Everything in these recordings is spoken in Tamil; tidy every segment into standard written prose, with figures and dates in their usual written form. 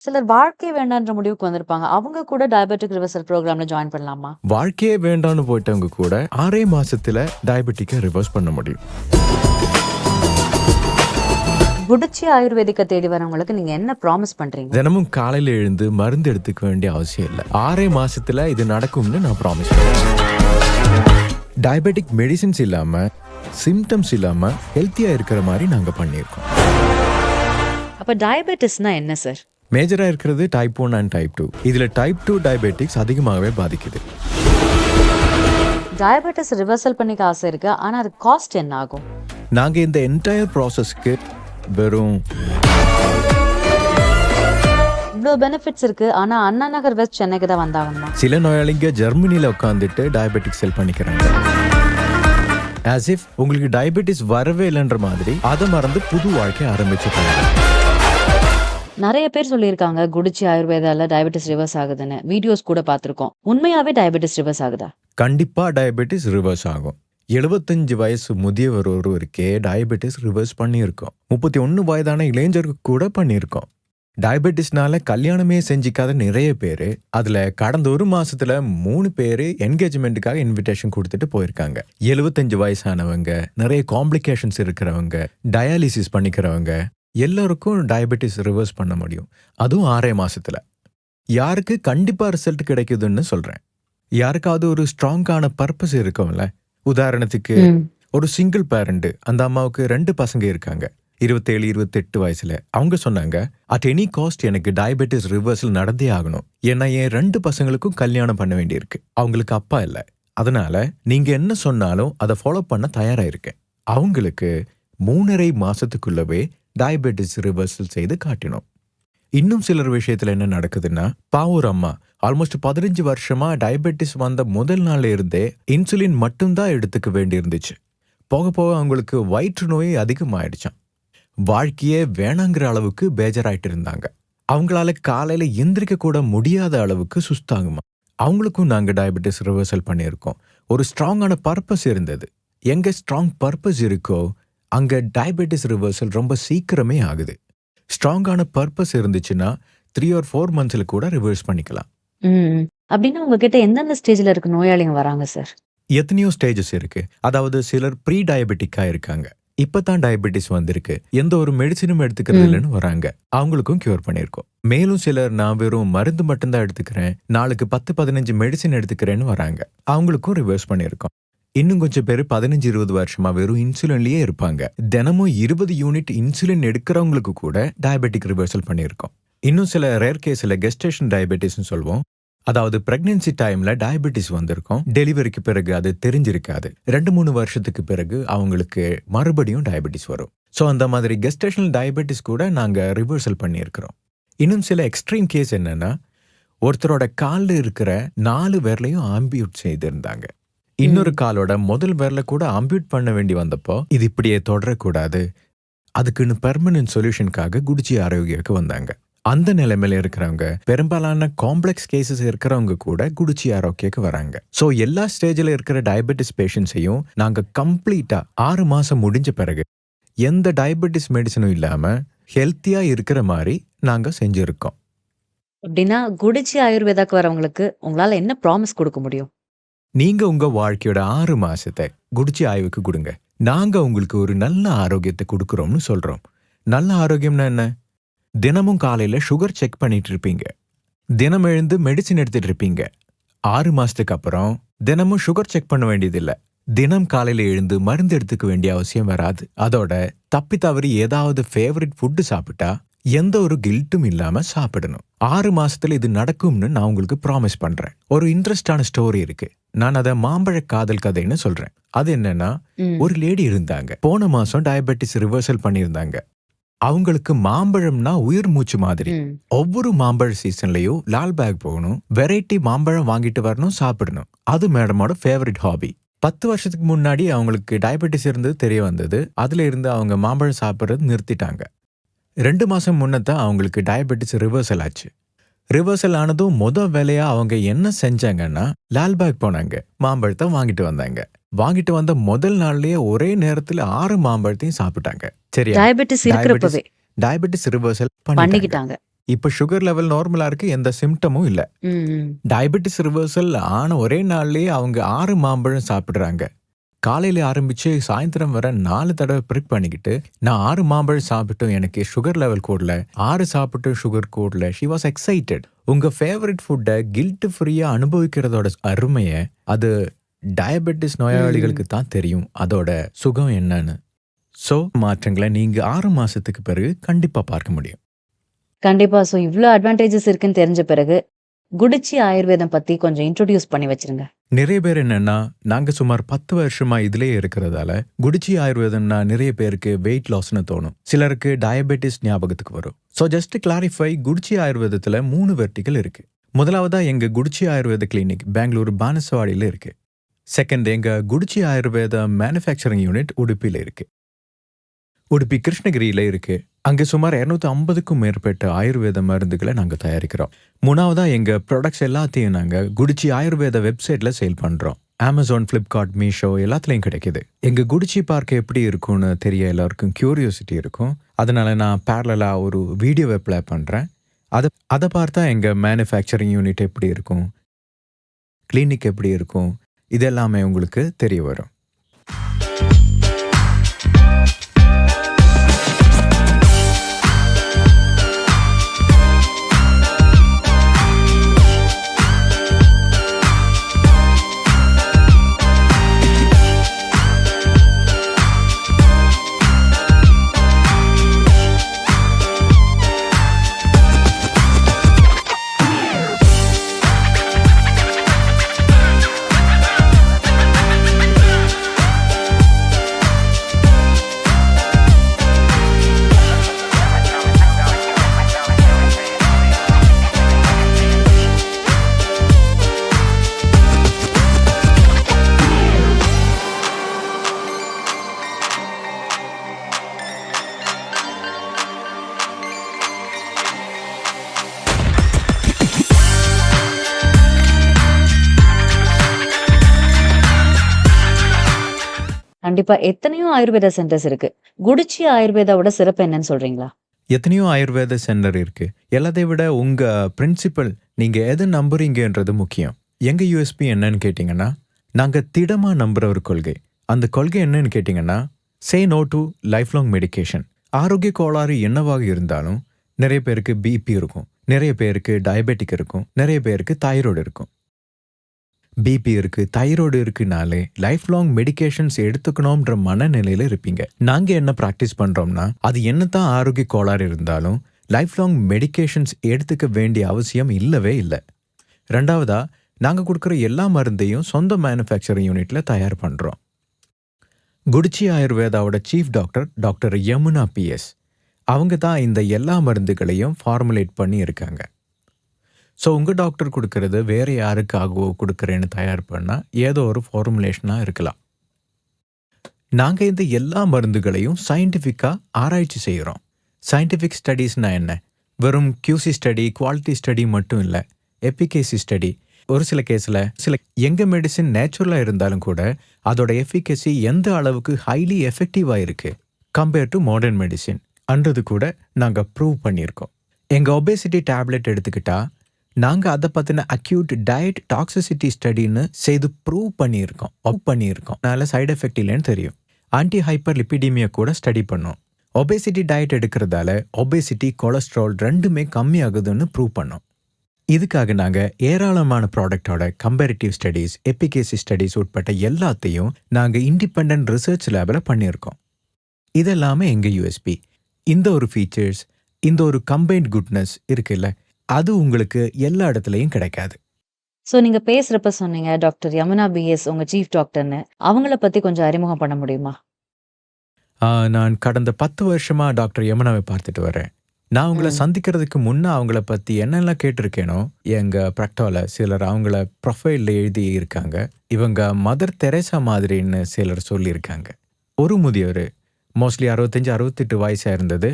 சிலர் வாழ்க்கை வேண்டான்ற முடிவுக்கு வந்திருப்பாங்க. அவங்க கூட டயபெட்டிக் ரிவர்சல் புரோகிராம்ல ஜாயின் பண்ணலாமா? வாழ்க்கையே வேண்டான்னு போயிட்டவங்க கூட 6 மாசத்துல டயபெட்டிக்கை ரிவர்ஸ் பண்ண முடியும். குடிச்சி ஆயுர்வேதிக்க தேடி வரவங்களுக்கு நீங்க என்ன ப்ராமிஸ் பண்றீங்க? தினமும் காலையில எழுந்து மருந்து எடுத்துக்க வேண்டிய அவசியம் இல்லை. 6 மாசத்துல இது நடக்கும்னு நான் ப்ராமிஸ் பண்றேன். டயபெட்டிக் மெடிசின்ஸ் இல்லாம சிம்டம்ஸ் இல்லாம ஹெல்த்தியா இருக்கிற மாதிரி நாங்க பண்ணியிருக்கோம். அப்ப டயபெட்டிஸ்னா என்ன சார்? மேஜரா இருக்கிறது டைப் 1 அண்ட் டைப் 2. இதுல டைப் 2 டயபெட்டிக்ஸ் அதிகமாகவே பாதிக்குது. டயபெட்டிஸ் ரிவர்சல் பண்ணிக்க ஆசை இருக்கு. ஆனா அது காஸ்ட் என்ன ஆகும்? நாங்க இந்த என்டையர் ப்ராசஸ்க்கு வெறும் இவ்வளோ பெனிஃபிட்ஸ் இருக்கு. ஆனா அண்ணா நகர் வெஸ்ட் சென்னைக்கு தான் வந்தாகணுமா? சில நோயாளிங்க ஜெர்மனில உட்காந்துட்டு டயபெட்டிக் செல் பண்ணிக்கிறாங்க. as if உங்களுக்கு டயபெட்டிஸ் வரவே இல்லைன்ற மாதிரி அதை மறந்து புது வாழ்க்கை ஆரம்பிச்சுட்டாங்க. நிறைய பேர் சொல்லியிருக்காங்க குடிச்சி ஆயுர்வேதால டயபெட்டிஸ் ரிவர்ஸ் ஆகுதுன்னு. வீடியோஸ் கூட பார்த்திருக்கோம். உண்மையாவே டயபெட்டிஸ் ரிவர்ஸ் ஆகுதா? கண்டிப்பா டயபெட்டிஸ் ரிவர்ஸ் ஆகும். 75 வயசு முதியவர் ஒருவருக்கே டயபெட்டிஸ் ரிவர்ஸ் பண்ணியிருக்கோம். 31 வயதான இளைஞருக்கு கூட பண்ணியிருக்கோம். டயபெட்டிஸ்னால கல்யாணமே செஞ்சிக்காத நிறைய பேரு, அதுல கடந்த ஒரு மாசத்துல 3 பேரு என்கேஜ்மெண்ட்டுக்காக இன்விடேஷன் கொடுத்துட்டு போயிருக்காங்க. 75 வயசானவங்க, நிறைய காம்ப்ளிகேஷன்ஸ் இருக்கிறவங்க, டயாலிசிஸ் பண்ணிக்கிறவங்க எல்லாருக்கும் டயபெட்டிஸ் ரிவர்ஸ் பண்ண முடியும். அதுவும் 6 மாசத்துல. யாருக்கு கண்டிப்பா ரிசல்ட் கிடைக்குதுன்னு சொல்றேன். யாருக்காவது ஒரு ஸ்ட்ராங்கான பர்பஸ் இருக்கும்ல. உதாரணத்துக்கு ஒரு சிங்கிள் பேரண்ட், அந்த அம்மாவுக்கு 2 பசங்க இருக்காங்க, 27, 28 வயசுல. அவங்க சொன்னாங்க, அட் எனி காஸ்ட் எனக்கு டயபெட்டிஸ் ரிவர்சல் நடந்தே ஆகணும். ஏன்னா என் 2 பசங்களுக்கும் கல்யாணம் பண்ண வேண்டியிருக்கு. அவங்களுக்கு அப்பா இல்லை. அதனால நீங்க என்ன சொன்னாலும் அதை ஃபாலோ பண்ண தயாரா இருக்கேன். அவங்களுக்கு 3.5 மாசத்துக்குள்ளவே டயபெட்டிஸ் ரிவர்சல் செய்து காட்டினோம். இன்னும் சிலர் விஷயத்துல என்ன நடக்குதுன்னா, பாவூர் அம்மா ஆல்மோஸ்ட் 15 வருஷமா டயபெட்டிஸ் வந்த முதல் நாள்ல இருந்தே இன்சுலின் மட்டும்தான் எடுத்துக்க வேண்டி இருந்துச்சு. போக போக அவங்களுக்கு வயிற்று நோய் அதிகமாயிடுச்சான். வாழ்க்கையே வேணாங்கிற அளவுக்கு பேஜராயிட்டு இருந்தாங்க. அவங்களால காலையில எந்திரிக்க கூட முடியாத அளவுக்கு சுஸ்தாகுமா. அவங்களுக்கும் நாங்க டயபெட்டிஸ் ரிவர்சல் பண்ணியிருக்கோம். ஒரு ஸ்ட்ராங்கான பர்பஸ் இருந்தது. எங்க ஸ்ட்ராங் பர்பஸ் இருக்கோ அங்க டயபெட்டிஸ் ரிவர்சல் ரொம்ப சீக்கிரமே ஆகுது. ஸ்ட்ராங்கான பர்பஸ் இருந்துச்சுன்னா 3 or 4 monthsல கூட ரிவர்ஸ் பண்ணிக்கலாம். அப்படின்னா உங்ககிட்ட எந்தெந்த ஸ்டேஜ்ல இருக்கு நோயாளிங்க வராங்க சார்? எத்தனையோ ஸ்டேஜஸ் இருக்கு. அதாவது சிலர் ப்ரீ டயபெட்டிக்கா இருக்காங்க, இப்பதான் டயபெட்டிஸ் வந்திருக்கு, எந்த ஒரு மெடிசினும் எடுத்துக்கிறது இல்லைன்னு வராங்க. அவங்களுக்கும் கியூர் பண்ணியிருக்கோம். மேலும் சிலர் நான் வெறும் மருந்து மட்டும்தான் எடுத்துக்கிறேன், நாளுக்கு 10-15 மெடிசின் எடுத்துக்கிறேன்னு வராங்க. அவங்களுக்கும் ரிவர்ஸ் பண்ணியிருக்கோம். இன்னும் கொஞ்சம் பேர் 15-20 வருஷமா வெறும் இன்சுலின்லயே இருப்பாங்க. தினமும் 20 யூனிட் இன்சுலின் எடுக்கிறவங்களுக்கு கூட டயபெட்டிக் ரிவர்சல் பண்ணியிருக்கோம். இன்னும் சில ரேர் கேஸ்ல கெஸ்டேஷன் டயபெட்டிஸ்னு சொல்லுவோம். அதாவது பிரெக்னன்சி டைம்ல டயபெட்டிஸ் வந்திருக்கும், டெலிவரிக்கு பிறகு அது தெரிஞ்சிருக்காது. 2-3 வருஷத்துக்கு பிறகு அவங்களுக்கு மறுபடியும் டயபெட்டிஸ் வரும். ஸோ அந்த மாதிரி கெஸ்டேஷனல் டயபெட்டிஸ் கூட நாங்க ரிவர்சல் பண்ணியிருக்கிறோம். இன்னும் சில எக்ஸ்ட்ரீம் கேஸ் என்னன்னா, ஒருத்தரோட காலில் இருக்கிற 4 விரலையும் ஆம்பியூட் செய்திருந்தாங்க. இன்னொரு காலோட முதல் விரல கூட ஆம்பியூட் பண்ண வேண்டி வந்தப்போ இது இப்படியே தொடரக்கூடாது, அதுக்குன்னு பெர்மனன்ட் சொல்யூஷனுக்காக குடிச்சி ஆரோக்கியக்கு வந்தாங்க. அந்த நிலைமையில இருக்கிறவங்க, பெரும்பாலான காம்ப்ளெக்ஸ் கேசஸ் இருக்கிறவங்க கூட குடிச்சி ஆரோக்கியக்கு வராங்க. ஸோ எல்லா ஸ்டேஜில் இருக்கிற டயபெட்டிஸ் பேஷண்ட்ஸையும் நாங்க கம்ப்ளீட்டா 6 மாசம் முடிஞ்ச பிறகு எந்த டயபெட்டிஸ் மெடிசனும் இல்லாம ஹெல்த்தியா இருக்கிற மாதிரி நாங்க செஞ்சிருக்கோம். அப்படின்னா குடிச்சி ஆயுர்வேதாக்கு வரவங்களுக்கு உங்களால என்ன ப்ராமிஸ் கொடுக்க முடியும்? நீங்க உங்க வாழ்க்கையோட 6 மாசத்தை குடிச்சி ஆய்வுக்கு கொடுங்க. நாங்க உங்களுக்கு ஒரு நல்ல ஆரோக்கியத்தை கொடுக்குறோம்னு சொல்றோம். நல்ல ஆரோக்கியம்னா என்ன? தினமும் காலையில சுகர் செக் பண்ணிட்டு இருப்பீங்க, தினம் எழுந்து மெடிசின் எடுத்துட்டு இருப்பீங்க. 6 மாசத்துக்கு அப்புறம் தினமும் சுகர் செக் பண்ண வேண்டியதில்லை. தினம் காலையில எழுந்து மருந்து எடுத்துக்க வேண்டிய அவசியம் வராது. அதோட தப்பி தவறி ஏதாவது ஃபேவரட் ஃபுட்டு சாப்பிட்டா எந்த ஒரு கில்ட்டும் இல்லாம சாப்பிடணும். 6 மாசத்துல இது நடக்கும்னு நான் உங்களுக்கு ப்ராமிஸ் பண்றேன். ஒரு இன்ட்ரெஸ்டான ஸ்டோரி இருக்கு. நான் அதை மாம்பழ காதல் கதைன்னு சொல்றேன். அது என்னன்னா, ஒரு லேடி இருந்தாங்க, போன மாசம் டயபெட்டிஸ் ரிவர்சல் பண்ணியிருந்தாங்க. அவங்களுக்கு மாம்பழம்னா உயிர் மூச்சு மாதிரி. ஒவ்வொரு மாம்பழ சீசன்லயும் லால்பாக் போகணும், வெரைட்டி மாம்பழம் வாங்கிட்டு வரணும், சாப்பிடணும். அது மேடமோட ஃபேவரட் ஹாபி. 10 வருஷத்துக்கு முன்னாடி அவங்களுக்கு டயபெட்டிஸ் இருந்தது தெரிய வந்தது. அதுல இருந்து அவங்க மாம்பழம் சாப்பிட்றது நிறுத்திட்டாங்க. 2 மாசம் முன்னதான் அவங்களுக்கு டயபெட்டிஸ் ரிவர்சல் ஆச்சு. ரிவர்சல் ஆனதும் வேலையா அவங்க என்ன செஞ்சாங்கன்னா, லால்பாக் போனாங்க, மாம்பழத்தை வாங்கிட்டு வந்தாங்க. வாங்கிட்டு வந்த முதல் நாள்லயே ஒரே நேரத்துல 6 மாம்பழத்தையும் சாப்பிட்டாங்க. சரியா? டயபெட்டிஸ் இருக்கிறப்பவே டயபெட்டிஸ் ரிவர்சல் பண்ணிக்கிட்டாங்க. இப்ப சுகர் லெவல் நார்மலா இருக்கு, எந்த சிம்டமும் இல்ல. ம். டயபெட்டிஸ் ரிவர்சல் ஆன ஒரே நாள்லயே அவங்க 6 மாம்பழம் சாப்பிடுறாங்க. காலையில ஆரம்பிச்சு சாயந்தரம் வர 4 தடவை பிரிக் பண்ணிக்கிட்டு, நான் 6 மாம்பழம் சாப்பிட்டும் எனக்கு சுகர் லெவல் கூடல, 6 சாப்பிட்டும் சுகர் கூடல. She was excited. உங்க ஃபேவரட் ஃபுட்டை கில்ட் ஃப்ரீயா அனுபவிக்கிறதோட அருமைய, அது டயபெட்டிஸ் ம். நோயாளிகளுக்கு தான் தெரியும் அதோட சுகம் என்னன்னு. ஸோ மாற்றங்களை நீங்க 6 மாசத்துக்கு பிறகு கண்டிப்பா பார்க்க முடியும். கண்டிப்பா. ஸோ இவ்ளோ அட்வான்டேஜஸ் இருக்குன்னு தெரிஞ்ச பிறகு, குடிச்சி ஆயுர்வேதம் பத்தி கொஞ்சம் இன்ட்ரோடியூஸ் பண்ணி வச்சிருங்க. நிறைய பேர் என்னன்னா, நாங்க சுமார் 10 வருஷமா இதிலேயே இருக்கிறதால, குடிச்சி ஆயுர்வேதம்னா நிறைய பேருக்கு வெயிட் லாஸ்னு தோணும். சிலருக்கு டயபெட்டிஸ் ஞாபகத்துக்கு வரும். ஸோ ஜஸ்ட் கிளாரிஃபை, குடிச்சி ஆயுர்வேதத்துல 3 வெர்டிகல் இருக்கு. முதலாவதா எங்க குடிச்சி ஆயுர்வேத கிளினிக் பெங்களூர் பானசவாடியில இருக்கு. செகண்ட், எங்க குடிச்சி ஆயுர்வேத மேனுஃபேக்சரிங் யூனிட் உடுப்பில இருக்கு. உடுப்பி கிருஷ்ணகிரியில இருக்கு. அங்க சுமார் 250க்கும் மேற்பட்ட ஆயுர்வேத மருந்துகளை நாங்க தயாரிக்கிறோம். மூணாவதா எங்க ப்ராடக்ட்ஸ் எல்லாத்தையும் நாங்க குடிச்சி ஆயுர்வேத வெப்சைட்ல சேல் பண்றோம். Amazon, Flipkart, Meesho எல்லாத்துலயும் கிடைக்குது. எங்க குடிச்சி பார்க்க எப்படி இருக்கும்னு தெரிய எல்லாருக்கும் கியூரியோசிட்டி இருக்கும். அதனால நான் பேரலா ஒரு வீடியோவை ப்ளே பண்றேன். அதை பார்த்தா எங்க மேனுஃபேக்சரிங் யூனிட் எப்படி இருக்கும், கிளினிக் எப்படி இருக்கும், இதெல்லாமே உங்களுக்கு தெரிய வரும். கண்டிப்பா. எத்தனையோ ஆயுர்வேத சென்டர்ஸ் இருக்கு. குடிச்சி ஆயுர்வேதாவோட சிறப்பு என்னன்னு சொல்றீங்களா? எத்தனையோ ஆயுர்வேத சென்டர் இருக்கு. எல்லாத்தையும் விட உங்க பிரின்சிபல், நீங்க எதை நம்புறீங்கன்றது முக்கியம். எங்க யூஎஸ்பி என்னன்னு கேட்டீங்கன்னா, நாங்க திடமா நம்புற ஒரு கொள்கை. அந்த கொள்கை என்னன்னு கேட்டீங்கன்னா, say no to life long medication. ஆரோக்கிய கோளாறு என்னவாக இருந்தாலும், நிறைய பேருக்கு பிபி இருக்கும், நிறைய பேருக்கு டயபெட்டிக் இருக்கும், நிறைய பேருக்கு தைராய்டு இருக்கும். பிபி இருக்கு, தைராய்டு இருக்குனாலே லைஃப் லாங் மெடிகேஷன்ஸ் எடுத்துக்கணும்ன்ற மனநிலையில இருப்பீங்க. நாங்க என்ன பிராக்டிஸ் பண்றோம்னா, அது என்னதான் ஆரோக்கிய கோளாறு இருந்தாலும் லைஃப் லாங் மெடிகேஷன்ஸ் எடுத்துக்க வேண்டிய அவசியம் இல்லவே இல்லை. ரெண்டாவதா, நாங்க கொடுக்குற எல்லா மருந்தையும் சொந்த மேனுஃபேக்சரிங் யூனிட்ல தயார் பண்றோம். குடிச்சி ஆயுர்வேதாவோட chief doctor doctor Yamuna PS, அவங்க தான் இந்த எல்லா மருந்துகளையும் ஃபார்முலேட் பண்ணி இருக்காங்க. ஸோ உங்கள் டாக்டர் கொடுக்கறது வேறு யாருக்காகவோ கொடுக்குறேன்னு தயார் பண்ணால் ஏதோ ஒரு ஃபார்முலேஷனாக இருக்கலாம். நாங்கள் இந்த எல்லா மருந்துகளையும் சயின்டிஃபிக்காக ஆராய்ச்சி செய்கிறோம். சயின்டிஃபிக் ஸ்டடீஸ்னால் என்ன? வெறும் QC ஸ்டடி, குவாலிட்டி ஸ்டடி மட்டும் இல்லை, எஃபிகேசி ஸ்டடி. ஒரு சில கேஸில் எங்கள் மெடிசின் நேச்சுரலாக இருந்தாலும் கூட அதோட எஃபிகேசி எந்த அளவுக்கு ஹைலி எஃபெக்டிவாக இருக்குது கம்பேர் டு மாடர்ன் மெடிசின் அன்றது கூட நாங்கள் ப்ரூவ் பண்ணியிருக்கோம். எங்கள் ஒபேசிட்டி டேப்லெட் எடுத்துக்கிட்டால் நாங்கள் அதை பற்றின அக்யூட் டயட் டாக்ஸிசிட்டி ஸ்டடின்னு செய்து ப்ரூவ் பண்ணியிருக்கோம். அதனால சைடு எஃபெக்ட் இல்லைன்னு தெரியும். ஆன்டி ஹைப்பர் லிப்பிடீமியா கூட ஸ்டடி பண்ணோம். ஒபேசிட்டி டயட் எடுக்கிறதால ஒபேசிட்டி, கொலஸ்ட்ரால் ரெண்டுமே கம்மியாகுதுன்னு ப்ரூவ் பண்ணோம். இதுக்காக நாங்கள் ஏராளமான ப்ராடக்டோட கம்பேரிட்டிவ் ஸ்டடீஸ், எஃபிகேசி ஸ்டடீஸ் உட்பட்ட எல்லாத்தையும் நாங்கள் இண்டிபெண்டன்ட் ரிசர்ச் லேபில் பண்ணியிருக்கோம். இதெல்லாமே எங்கள் யூஎஸ்பி. இந்த ஒரு ஃபீச்சர்ஸ், இந்த ஒரு கம்பைன்ட் குட்னஸ் இருக்குல்ல, அது உங்களுக்கு எல்லா இடத்துலையும் கிடைக்காது. ஸோ நீங்க பேசுறப்ப சொன்னீங்க டாக்டர் யமுனா BS உங்க சீஃப் டாக்டர்னு. அவங்கள பத்தி கொஞ்சம் அறிமுகம் பண்ண முடியுமா? நான் கடந்த 10 வருஷமா டாக்டர் யமுனாவை பார்த்துட்டு வரேன். நான் உங்களை சந்திக்கிறதுக்கு முன்னே அவங்கள பற்றி என்னெல்லாம் கேட்டிருக்கேனோ, எங்கள் ப்ராக்டோவில் சிலர் அவங்கள ப்ரொஃபைலில் எழுதி இருக்காங்க. இவங்க மதர் தெரேசா மாதிரின்னு சிலர் சொல்லியிருக்காங்க. ஒரு முதியவர், மோஸ்ட்லி 65-68 வயசாக இருந்தது.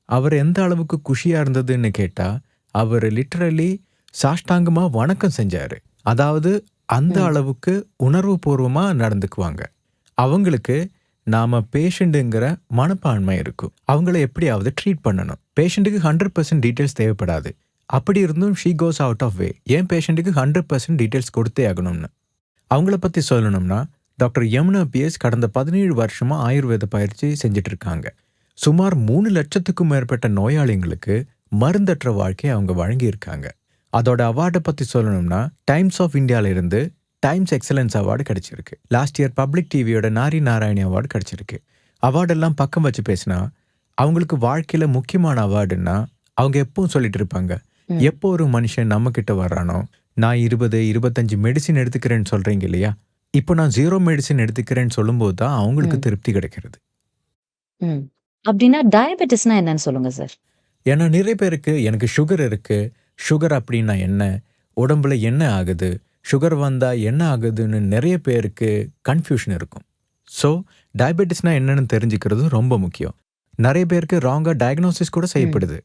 அவர் எந்த அளவுக்கு குஷியாக இருந்ததுன்னு கேட்டால், அவர் லிட்டரலி சாஷ்டாங்கமாக வணக்கம் செஞ்சார். அதாவது அந்த அளவுக்கு உணர்வு பூர்வமாக நடந்துக்குவாங்க. அவங்களுக்கு நாம் பேஷண்ட்டுங்கிற மனப்பான்மை இருக்கும். அவங்கள எப்படியாவது ட்ரீட் பண்ணணும். பேஷண்ட்டுக்கு 100% டீட்டெயில்ஸ் தேவைப்படாது. அப்படி இருந்தும் ஷீ கோஸ் அவுட் ஆஃப் வே. ஏன் பேஷண்ட்டுக்கு 100% டீட்டெயில்ஸ் கொடுத்தே ஆகணும்னு. அவங்கள பற்றி சொல்லணும்னா, டாக்டர் யமுனா பிஎஸ் கடந்த 17 வருஷமா ஆயுர்வேத பயிற்சி செஞ்சுட்டு இருக்காங்க. சுமார் 3 லட்சத்துக்கும் மேற்பட்ட நோயாளிங்களுக்கு மருந்தற்ற வாழ்க்கையை அவங்க வழங்கியிருக்காங்க. அதோட அவார்டை பற்றி சொல்லணும்னா, டைம்ஸ் ஆஃப் இந்தியாவில இருந்து டைம்ஸ் எக்ஸலன்ஸ் அவார்டு கிடைச்சிருக்கு. லாஸ்ட் இயர் பப்ளிக் டிவியோட நாரி நாராயணி அவார்டு கிடைச்சிருக்கு. அவார்டெல்லாம் பக்கம் வச்சு பேசினா, அவங்களுக்கு வாழ்க்கையில முக்கியமான அவார்டுன்னா, அவங்க எப்பவும் சொல்லிட்டு இருப்பாங்க, ம். எப்போ ஒரு மனுஷன் நம்ம கிட்ட வர்றானோ, நான் 20-25 மெடிசின் எடுத்துக்கிறேன்னு சொல்றீங்க இல்லையா, இப்போ நான் 0 மெடிசின் எடுத்துக்கிறேன்னு சொல்லும்போது தான் அவங்களுக்கு ம். திருப்தி கிடைக்கிறது. ம். அப்படின்னா டயபெட்டிஸ்னா என்னன்னு சொல்லுங்க சார்? ஏன்னா நிறைய பேருக்கு எனக்கு சுகர் இருக்கு, சுகர் அப்படின்னா என்ன, உடம்புல என்ன ஆகுது, சுகர் வந்தா என்ன ஆகுதுன்னு நிறைய பேருக்கு கன்ஃபியூஷன் இருக்கும். ஸோ டயபெட்டிஸ்னா என்னன்னு தெரிஞ்சுக்கிறது ரொம்ப முக்கியம். நிறைய பேருக்கு ராங்கா டயக்னோசிஸ் கூட ம். செய்யப்படுது.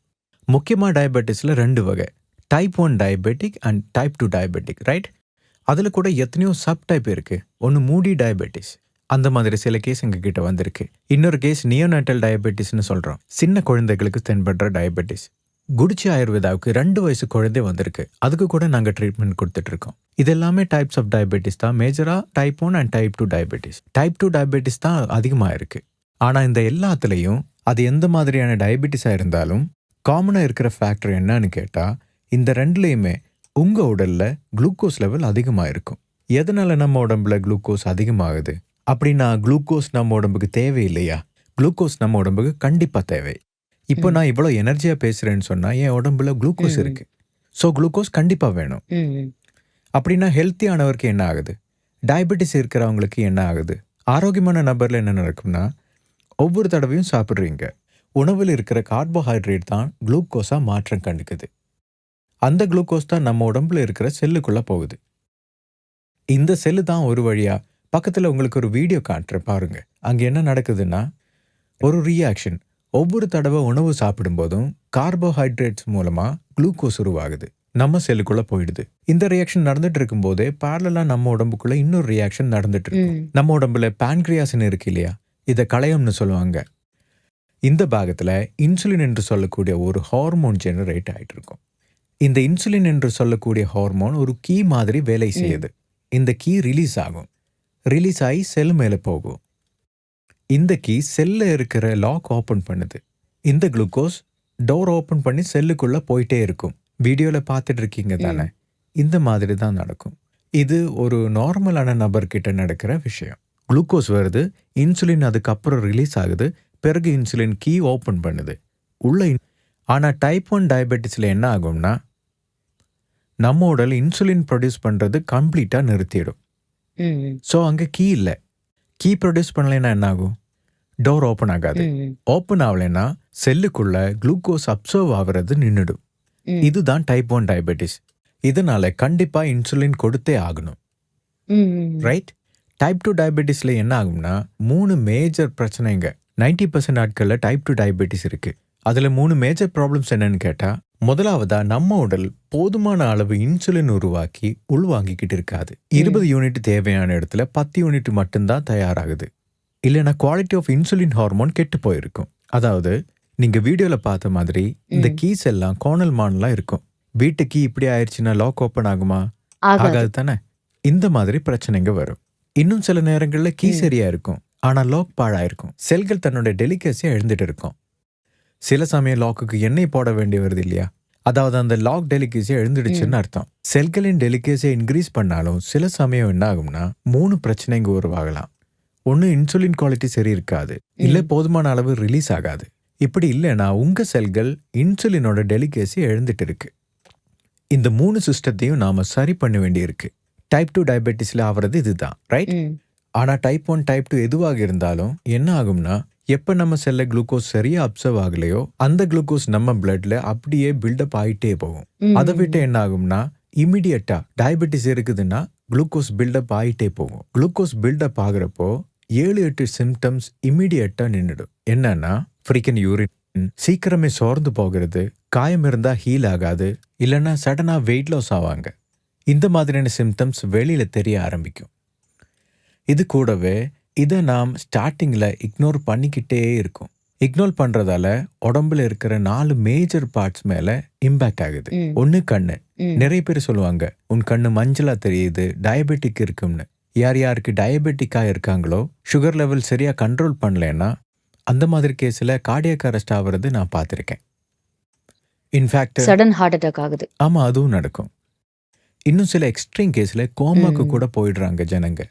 முக்கியமாக டயபெட்டிஸில் 2 வகை, type 1 diabetic and type 2 diabetic, right? அதில் கூட எத்தனையோ சப் டைப் இருக்கு. ஒன்று மூடி டயபெட்டிஸ், அந்த மாதிரி சில கேஸ் எங்ககிட்ட வந்திருக்கு. இன்னொரு கேஸ் நியோநாட்டல் டயபெட்டிஸ்னு சொல்கிறோம், சின்ன குழந்தைகளுக்கு தென்படுற டயபெட்டிஸ். குடிச்சி ஆயுர்வேதாவுக்கு 2 வயசு குழந்தை வந்திருக்கு, அதுக்கு கூட நாங்கள் ட்ரீட்மெண்ட் கொடுத்துட்டு இருக்கோம். இது எல்லாமே டைப்ஸ் ஆஃப் டயபெட்டிஸ் தான். மேஜராக type 1 and type 2 diabetes. Type 2 diabetes தான் அதிகமாக இருக்கு. ஆனால் இந்த எல்லாத்துலேயும் அது எந்த மாதிரியான டயபெட்டிஸாக இருந்தாலும் காமனாக இருக்கிற ஃபேக்டர் என்னன்னு கேட்டால், இந்த ரெண்டுலேயுமே உங்கள் உடலில் குளுக்கோஸ் லெவல் அதிகமாக இருக்கும். எதனால் நம்ம உடம்புல குளுக்கோஸ் அதிகமாகுது அப்படின்னா, குளுக்கோஸ் நம்ம உடம்புக்கு தேவையில்லையா? குளுக்கோஸ் நம்ம உடம்புக்கு கண்டிப்பாக தேவை. இப்போ ம். நான் இவ்வளோ எனர்ஜியாக பேசுகிறேன்னு சொன்னால் என் உடம்புல குளுக்கோஸ் ம். இருக்குது. ஸோ குளுக்கோஸ் கண்டிப்பாக வேணும். ம். அப்படின்னா ஹெல்த்தியானவருக்கு என்ன ஆகுது, டயபெட்டிஸ் இருக்கிறவங்களுக்கு என்ன ஆகுது? ஆரோக்கியமான நபரில் என்ன நடக்கும்னா, ஒவ்வொரு தடவையும் சாப்பிட்றீங்க, உணவில் இருக்கிற கார்போஹைட்ரேட் தான் குளுக்கோஸாக மாற்றம் கண்டுக்குது. அந்த குளுக்கோஸ் தான் நம்ம உடம்புல இருக்கிற செல்லுக்குள்ளே போகுது. இந்த செல்லு தான் ஒரு வழியாக பக்கத்தில் உங்களுக்கு ஒரு வீடியோ காட்டுறேன் பாருங்க. அங்கே என்ன நடக்குதுன்னா, ஒரு ரியாக்ஷன். ஒவ்வொரு தடவை உணவு சாப்பிடும்போதும் கார்போஹைட்ரேட்ஸ் மூலமாக குளுக்கோஸ் உருவாகுது, நம்ம செல்லுக்குள்ளே போயிடுது. இந்த ரியாக்ஷன் நடந்துட்டு இருக்கும்போதே பேரலாக நம்ம உடம்புக்குள்ள இன்னொரு ரியாக்ஷன் நடந்துட்டு இருக்கும். ம். நம்ம உடம்புல பான்கிரியாஸ்ன்னு இருக்கு இல்லையா, இதை களையம்னு சொல்லுவாங்க. இந்த பாகத்தில் இன்சுலின் என்று சொல்லக்கூடிய ஒரு ஹார்மோன் ஜெனரேட் ஆகிட்டு இருக்கும். இந்த இன்சுலின் என்று சொல்லக்கூடிய ஹார்மோன் ஒரு கீ மாதிரி வேலை ம். செய்யுது. இந்த கீ ரிலீஸ் ஆகும், ரிலீஸ் ஆகி செல் மேலே போகும். இந்த கீ செல்ல இருக்கிற லாக் ஓப்பன் பண்ணுது. இந்த குளுக்கோஸ் டோர் ஓப்பன் பண்ணி செல்லுக்குள்ள போயிட்டே இருக்கும். வீடியோவில் பார்த்துட்டு இருக்கீங்க தானே, ம். இந்த மாதிரி தான் நடக்கும். இது ஒரு நார்மலான நபர்கிட்ட நடக்கிற விஷயம். குளுக்கோஸ் வருது, இன்சுலின் அதுக்கப்புறம் ரிலீஸ் ஆகுது, பிறகு இன்சுலின் கீ ஓப்பன் பண்ணுது உள்ள. ஆனால் டைப் 1 டயபெட்டிஸில் என்ன ஆகும்னா, நம்ம உடல் இன்சுலின் ப்ரொடியூஸ் பண்ணுறது கம்ப்ளீட்டாக நிறுத்திடும். ம். ஸோ அங்கே கீ இல்லை. கீ ப்ரொடியூஸ் பண்ணலைன்னா என்ன ஆகும்? டோர் ஓப்பன் ஆகாது. ம். ஓப்பன் ஆகலைன்னா செல்லுக்குள்ள குளுக்கோஸ் அப்சர்வ் ஆகிறது நின்றுடும். ம். இதுதான் டைப் 1 டயபெட்டிஸ். இதனால கண்டிப்பாக இன்சுலின் கொடுத்தே ஆகணும், ம். ரைட்? டைப் 2 டயபெட்டிஸில் என்ன ஆகும்னா, 3 மேஜர் பிரச்சனைங்க. 90% ஆட்களில் டைப் 2 டயபெட்டிஸ் இருக்கு. அதில் 3 மேஜர் ப்ராப்ளம்ஸ் என்னன்னு கேட்டால், முதலாவதா நம்ம உடல் போதுமான அளவு இன்சுலின் உருவாக்கி உள்வாங்கிக்கிட்டு இருக்காது. 20 யூனிட் தேவையான இடத்துல 10 யூனிட் மட்டும்தான் தயாராகுது. இல்லைன்னா குவாலிட்டி ஆஃப் இன்சுலின் ஹார்மோன் கெட்டு போயிருக்கும். அதாவது நீங்கள் வீடியோவில் பார்த்த மாதிரி இந்த ம். கீஸ் எல்லாம் கோணல் மானலாம் இருக்கும். வீட்டு கீ இப்படி ஆயிடுச்சுன்னா லாக் ஓப்பன் ஆகுமா? ஆகாது. ஆகாது தானே. இந்த மாதிரி பிரச்சனைங்க வரும். இன்னும் சில நேரங்களில் கீ ம். சரியா இருக்கும், ஆனால் லாக் பாழாயிருக்கும். செல்கள் தன்னோட டெலிகேசியை எழுந்துட்டு இருக்கும். சில சமயம் லாக்குக்கு எண்ணெய் போட வேண்டி வருது இல்லையா, அதாவது அந்த லாக் டெலிகேசியை எழுந்துடுச்சுன்னு அர்த்தம். செல்களின் டெலிகேசியை இன்க்ரீஸ் பண்ணாலும் சில சமயம் என்ன ஆகும்னா 3 பிரச்சனைங்க உருவாகலாம். ஒன்று இன்சுலின் குவாலிட்டி சரி இருக்காது, இல்லை ம். போதுமான அளவு ரிலீஸ் ஆகாது. இப்படி இல்லைன்னா உங்கள் செல்கள் இன்சுலினோட டெலிகேசி எழுந்துட்டு இருக்கு. இந்த 3 சிஸ்டத்தையும் நாம் சரி பண்ண வேண்டியிருக்கு. டைப் 2 டயபெட்டிஸில் ஆகிறது இதுதான், ரைட்? ம். ஆனால் டைப் 1 டைப் 2 எதுவாக இருந்தாலும் என்ன ஆகும்னா, எப்போ நம்ம செல்ல குளுக்கோஸ் சரியாக அப்சர்வ் ஆகலையோ அந்த குளுக்கோஸ் நம்ம பிளட்ல அப்படியே பில்டப் ஆகிட்டே போகும். அதை விட்டு என்ன ஆகும்னா, இமிடியட்டாக டயபெட்டிஸ் இருக்குதுன்னா குளுக்கோஸ் பில்டப் ஆகிட்டே போகும். குளுக்கோஸ் பில்டப் ஆகிறப்போ 7-8 சிம்டம்ஸ் இமிடியட்டாக நின்றுடும். என்னன்னா, ஃப்ரீக்கன் யூரின், சீக்கிரமே சோர்ந்து போகிறது, காயம் இருந்தால் ஹீல் ஆகாது, இல்லைன்னா சடனாக வெயிட் லாஸ் ஆவாங்க. இந்த மாதிரியான சிம்டம்ஸ் வெளியில் தெரிய ஆரம்பிக்கும். இது கூடவே இதை நாம் ஸ்டார்டிங்கில் இக்னோர் பண்ணிக்கிட்டே இருக்கோம். இக்னோர் பண்றதால உடம்புல இருக்கிற 4 மேஜர் பார்ட்ஸ் மேல இம்பாக்ட் ஆகுது. ம். ஒண்ணு கண்ணு. ம். நிறைய பேர் சொல்லுவாங்க, உன் கண்ணு மஞ்சளா தெரியுது, டயபெட்டிக் இருக்கும்னு. யார் யாருக்கு டயபெட்டிக்கா இருக்காங்களோ, சுகர் லெவல் சரியா கண்ட்ரோல் பண்ணலைன்னா, அந்த மாதிரி கேஸ்ல கார்டியாக் அரெஸ்ட் ஆகுறது நான் பார்த்திருக்கேன். இன்ஃபேக்ட் சடன் ஹார்ட் அட்டாக் ஆகுது. ஆமா, அதுவும் நடக்கும். இன்னும் சில எக்ஸ்ட்ரீம் கேஸ்ல கோமாக்கு ம். கூட போயிடுறாங்க ஜனங்க.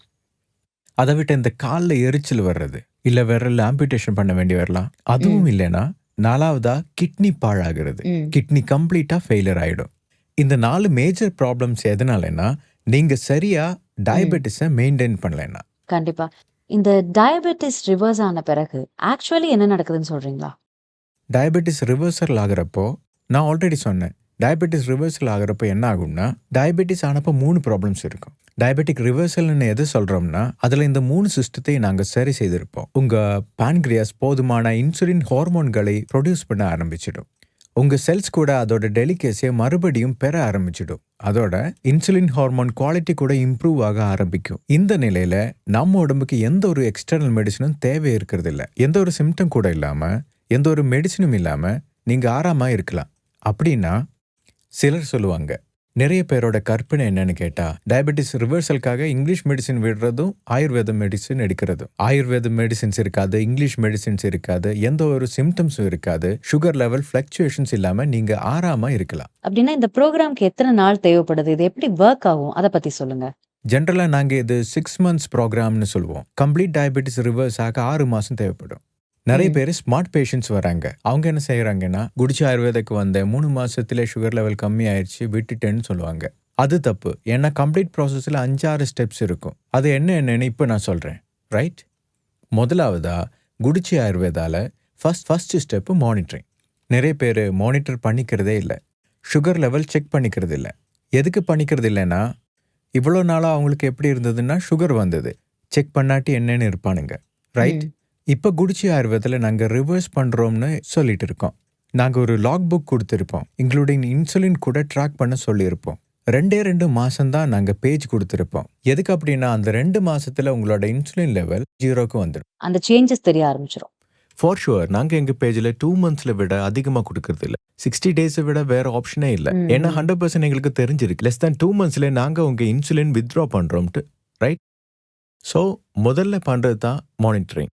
அதை விட்டு இந்த காலில் எரிச்சல் வர்றது, இல்ல விரல்ல ஆம்பியூட்டேஷன் பண்ண வேண்டி வரலாம். அதுவும் ம். இல்லைன்னா 4வதா கிட்னி பாழாகிறது. ம். கிட்னி கம்ப்ளீட்டா ஃபெயிலியர் ஆயிடும். இந்த 4 மேஜர் ப்ராப்ளம்ஸ் எதனாலன்னா, நீங்க சரியா டயபெட்டிஸை மெயின்டைன் பண்ணலைன்னா. கண்டிப்பா. இந்த டயபெட்டிஸ் ரிவர்ஸ் ஆன பிறகு ஆக்சுவலி என்ன நடக்குதுன்னு சொல்றீங்களா? டயபெட்டிஸ் ரிவர்சல் ஆகிறப்போ, நான் ஆல்ரெடி சொன்னேன், டயபெட்டிஸ் ரிவர்சல் ஆகிறப்போ என்ன ஆகும்னா, டயபெட்டிஸ் ஆனப்போ 3 ப்ராப்ளம்ஸ் இருக்கும். டயபெட்டிக் ரிவர்சல்னு எது சொல்றோம்னா, அதுல இந்த 3 சிஸ்டத்தை நாங்க சரி செய்திருப்போம். உங்க பான்கிரியாஸ் போதுமான இன்சுலின் ஹார்மோன்களை ப்ரொடியூஸ் பண்ண ஆரம்பிச்சிடும். உங்க செல்ஸ் கூட அதோட டெலிகேசியை மறுபடியும் பெற ஆரம்பிச்சிடும். அதோட இன்சுலின் ஹார்மோன் குவாலிட்டி கூட இம்ப்ரூவ் ஆக ஆரம்பிக்கும். இந்த நிலையில நம்ம உடம்புக்கு எந்த ஒரு எக்ஸ்டர்னல் மெடிசனும் தேவை இருக்கிறது இல்ல. எந்த ஒரு சிம்டம் கூட இல்லாம, எந்த ஒரு மெடிசனும் இல்லாம நீங்க ஆறாம இருக்கலாம். அப்படின்னா சிலர் சொல்லுவாங்க, நிறைய பேரோட கற்பனை என்னன்னு கேட்டா, டயபெட்டிஸ் ரிவர்சலுக்காக இங்கிலீஷ் மெடிசின் விடுறதும் ஆயுர்வேத மெடிசின் எடுக்கிறதும். ஆயுர்வேத மெடிசின்ஸ் இருக்காது, இங்கிலீஷ் மெடிசின்ஸ் இருக்காது, எந்த ஒரு சிம்டம்ஸும் இருக்காது, சுகர் லெவல் ஃபிளக்சுவேஷன்ஸ் இல்லாம நீங்க ஆறாம இருக்கலாம். அப்படின்னா இந்த ப்ரோக்ராம்க்கு எத்தனை நாள் தேவைப்படுது? இது எப்படி ஒர்க் ஆகும்? அதை பத்தி சொல்லுங்க. ஜென்ரலா நாங்க இது 6 months ப்ரோக்ராம்னு சொல்லுவோம். கம்ப்ளீட் டயபெட்டிஸ் ரிவர்ஸ் ஆக 6 மாசம் தேவைப்படும். நிறைய பேர் ஸ்மார்ட் பேஷண்ட்ஸ் வராங்க. அவங்க என்ன செய்யறாங்கன்னா, குடிச்சு ஆயுர்வேதக்கு வந்த 3 மாசத்துல சுகர் லெவல் கம்மி ஆயிடுச்சு, விட்டுட்டேன்னு சொல்லுவாங்க. அது தப்பு. ஏன்னா கம்ப்ளீட் ப்ராசஸ்ல 5-6 ஸ்டெப்ஸ் இருக்கும். அது என்னன்னு இப்போ நான் சொல்றேன். ரைட்? முதலாவதா குடிச்சி ஆயுர்வேதால ஃபர்ஸ்ட் ஸ்டெப் மானிட்டரிங். நிறைய பேர் மானிட்டர் பண்ணிக்கிறதே இல்லை. சுகர் லெவல் செக் பண்ணிக்கிறது இல்லை. எதுக்கு பண்ணிக்கிறது இல்லைன்னா, இவ்வளோ நாளா அவங்களுக்கு எப்படி இருந்ததுன்னா, சுகர் வந்தது, செக் பண்ணாட்டி என்னன்னு இருப்பானுங்க. ரைட்? இப்போ குடிச்சி ஆயுர்வேதத்தில் நாங்கள் ரிவர்ஸ் பண்ணுறோம்னு சொல்லிட்டு இருக்கோம். நாங்கள் ஒரு லாக் புக் கொடுத்துருப்போம், இன்க்ளூடிங் இன்சுலின் கூட ட்ராக் பண்ண சொல்லியிருப்போம். 2 மாசம்தான் நாங்கள் பேஜ் கொடுத்துருப்போம். எதுக்கு அப்படின்னா, அந்த 2 மாசத்துல உங்களோட இன்சுலின் லெவல் 0க்கு வந்துடும். அந்த சேஞ்சஸ் தெரிய ஆரம்பிச்சிடும். For sure. நாங்கள் எங்கள் பேஜில் 2 monthsல விட அதிகமாக கொடுக்கறது இல்லை. 60 days விட வேற ஆப்ஷனே இல்லை. ஏன்னா 100% எங்களுக்கு தெரிஞ்சிருக்கு, less than 2 monthsல நாங்கள் உங்கள் இன்சுலின் வித்ட்ரா பண்ணுறோம்ட்டு. ரைட்? ஸோ முதல்ல பண்ணுறது தான் மானிட்டரிங்.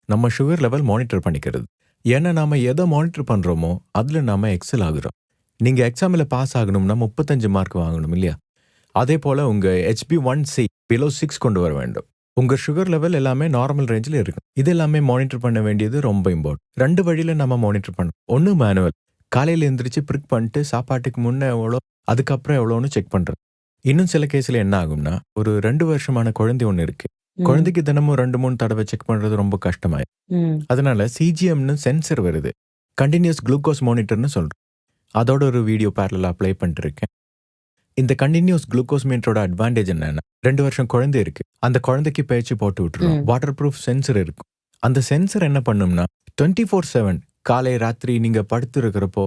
நம்ம சுகர் லெவல் மானிட்டர் பண்ணிக்கிறது. ஏன்னா நாம எதை மானிட்டர் பண்றோமோ அதுல நாம எக்ஸல் ஆகுறோம். நீங்க எக்ஸாமில் பாஸ் ஆகணும்னா 35 மார்க் வாங்கணும் இல்லையா? அதே போல உங்க HbA1c below 6 கொண்டு வர வேண்டும். உங்க சுகர் லெவல் எல்லாமே நார்மல் ரேஞ்சில் இருக்கும். இது எல்லாமே மானிட்டர் பண்ண வேண்டியது ரொம்ப இம்பார்ட்டன்ட். 2 வழியில நம்ம மானிட்டர் பண்ணணும். ஒன்று மேனுவல், காலையில் எந்திரிச்சு பிரிக் பண்ணிட்டு சாப்பாட்டுக்கு முன்னே எவ்வளோ, அதுக்கப்புறம் எவ்வளோன்னு செக் பண்றது. இன்னும் சில கேஸ்ல என்ன ஆகும்னா, ஒரு 2 வருஷமான குழந்தை ஒன்று இருக்கு. குழந்தைக்கு தினமும் 2-3 தடவை செக் பண்றது ரொம்ப கஷ்டமாய். அதனால சிஜிஎம்னு சென்சர் வருது, கண்டினியூஸ் குளுக்கோஸ் மானிட்டர்னு சொல்றோம். அதோட ஒரு வீடியோ பேரலா அப்ளை பண்ணிட்டு இருக்கேன். இந்த கண்டினியூஸ் குளுக்கோஸ் மீட்டரோட அட்வான்டேஜ் என்னன்னா, 2 வருஷம் குழந்தை இருக்கு, அந்த குழந்தைக்கு பேச்சு போட்டு விட்டுருவோம். வாட்டர் ப்ரூஃப் சென்சர் இருக்கும். அந்த சென்சர் என்ன பண்ணும்னா 24/7 காலை ராத்திரி நீங்க படுத்து இருக்கிறப்போ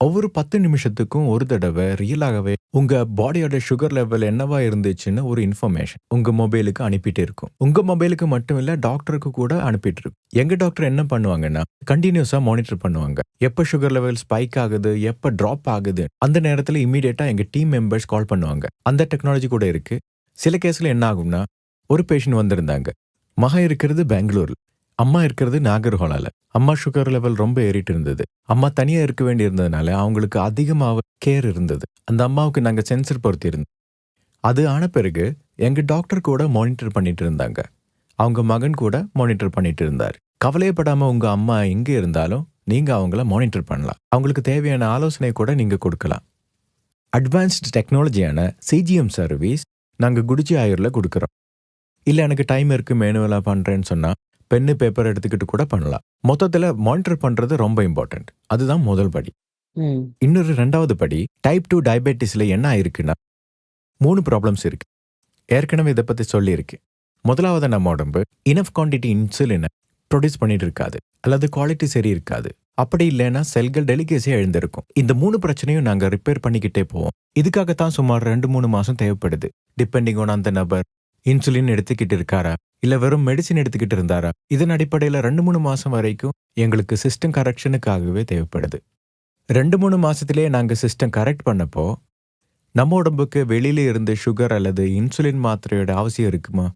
ஒவ்வொரு 10 நிமிஷத்துக்கும் ஒரு தடவை ரியலாகவே உங்க பாடியோட சுகர் லெவல் என்னவா இருந்துச்சுன்னு ஒரு இன்ஃபர்மேஷன் உங்க மொபைலுக்கு அனுப்பிட்டு இருக்கும். உங்க மொபைலுக்கு மட்டும் இல்ல, டாக்டருக்கு கூட அனுப்பிட்டு இருக்கும். எங்க டாக்டர் என்ன பண்ணுவாங்கன்னா, கண்டினியூஸா மானிட்டர் பண்ணுவாங்க. எப்ப சுகர் லெவல் ஸ்பைக் ஆகுது, எப்ப டிராப் ஆகுது, அந்த நேரத்துல இமீடியட்டா எங்க டீம் மெம்பர்ஸ் கால் பண்ணுவாங்க. அந்த டெக்னாலஜி கூட இருக்கு. சில கேஸ்ல என்ன ஆகும்னா, ஒரு பேஷண்ட் வந்திருந்தாங்க. மகன் இருக்கிறது பெங்களூர்ல, அம்மா இருக்கிறது நாகர்கோலால. அம்மா சுகர் லெவல் ரொம்ப ஏறிட்டு இருந்தது. அம்மா தனியா இருக்க வேண்டி இருந்ததுனால அவங்களுக்கு அதிகமாக கேர் இருந்தது. அந்த அம்மாவுக்கு நாங்க சென்சர் பொருத்தி இருந்தோம். அது ஆன பிறகு எங்க டாக்டர் கூட மானிட்டர் பண்ணிட்டு இருந்தாங்க. அவங்க மகன் கூட மானிட்டர் பண்ணிட்டு இருந்தார். கவலைப்படாம உங்க அம்மா எங்க இருந்தாலும் நீங்க அவங்கள மானிட்டர் பண்ணலாம். அவங்களுக்கு தேவையான ஆலோசனை கூட நீங்க கொடுக்கலாம். அட்வான்ஸ்டு டெக்னாலஜியான சிஜிஎம் சர்வீஸ் நாங்க குடிச்சி ஆயுர்ல கொடுக்குறோம். இல்ல எனக்கு டைம் இருக்கு, மேனுவலா பண்றேன்னு சொன்னா பென்னு பேப்பர் எடுத்துக்கிட்டு கூட பண்ணலாம். மொத்தத்துல மானிட்டர் பண்றது ரொம்ப இம்பார்ட்டன்ட். அதுதான் முதல் படி. இன்னொரு 2வது படி, டைப் 2 டயபெட்டிஸ்ல என்ன ஆயிருக்குன்னா 3 ப்ராப்ளம்ஸ் இருக்கு. ஏற்கனவே இதை பத்தி சொல்லியிருக்கு. முதலாவது, நம்ம உடம்பு இனஃப் குவான்டிட்டி இன்சுலினை ப்ரொடியூஸ் பண்ணிட்டு இருக்காது, அல்லது குவாலிட்டி சரி இருக்காது. அப்படி இல்லைன்னா செல்கள் டெலிகேசியா எழுந்திருக்கும். இந்த 3 பிரச்சனையும் நாங்க ரிப்பேர் பண்ணிக்கிட்டே போவோம். இதுக்காகத்தான் சுமார் 2-3 மாசம் தேவைப்படுது, டிபெண்டிங் ஆன் அந்த நபர், இன்சுலின் எடுத்துக்கிட்டு இருக்காரா இல்ல வெறும் மெடிசின் எடுத்துக்கிட்டு இருந்தாரா, இதன் அடிப்படையில 2-3 மாசம் வரைக்கும் எங்களுக்கு சிஸ்டம் கரெக்ஷனுக்காகவே தேவைப்படுது. 2-3 மாசத்திலேயே நாங்க சிஸ்டம் கரெக்ட் பண்ணப்போ நம்ம உடம்புக்கு வெளியில இருந்து சுகர் அல்லது இன்சுலின் மாத்திரையோட அவசியம் இருக்குமா?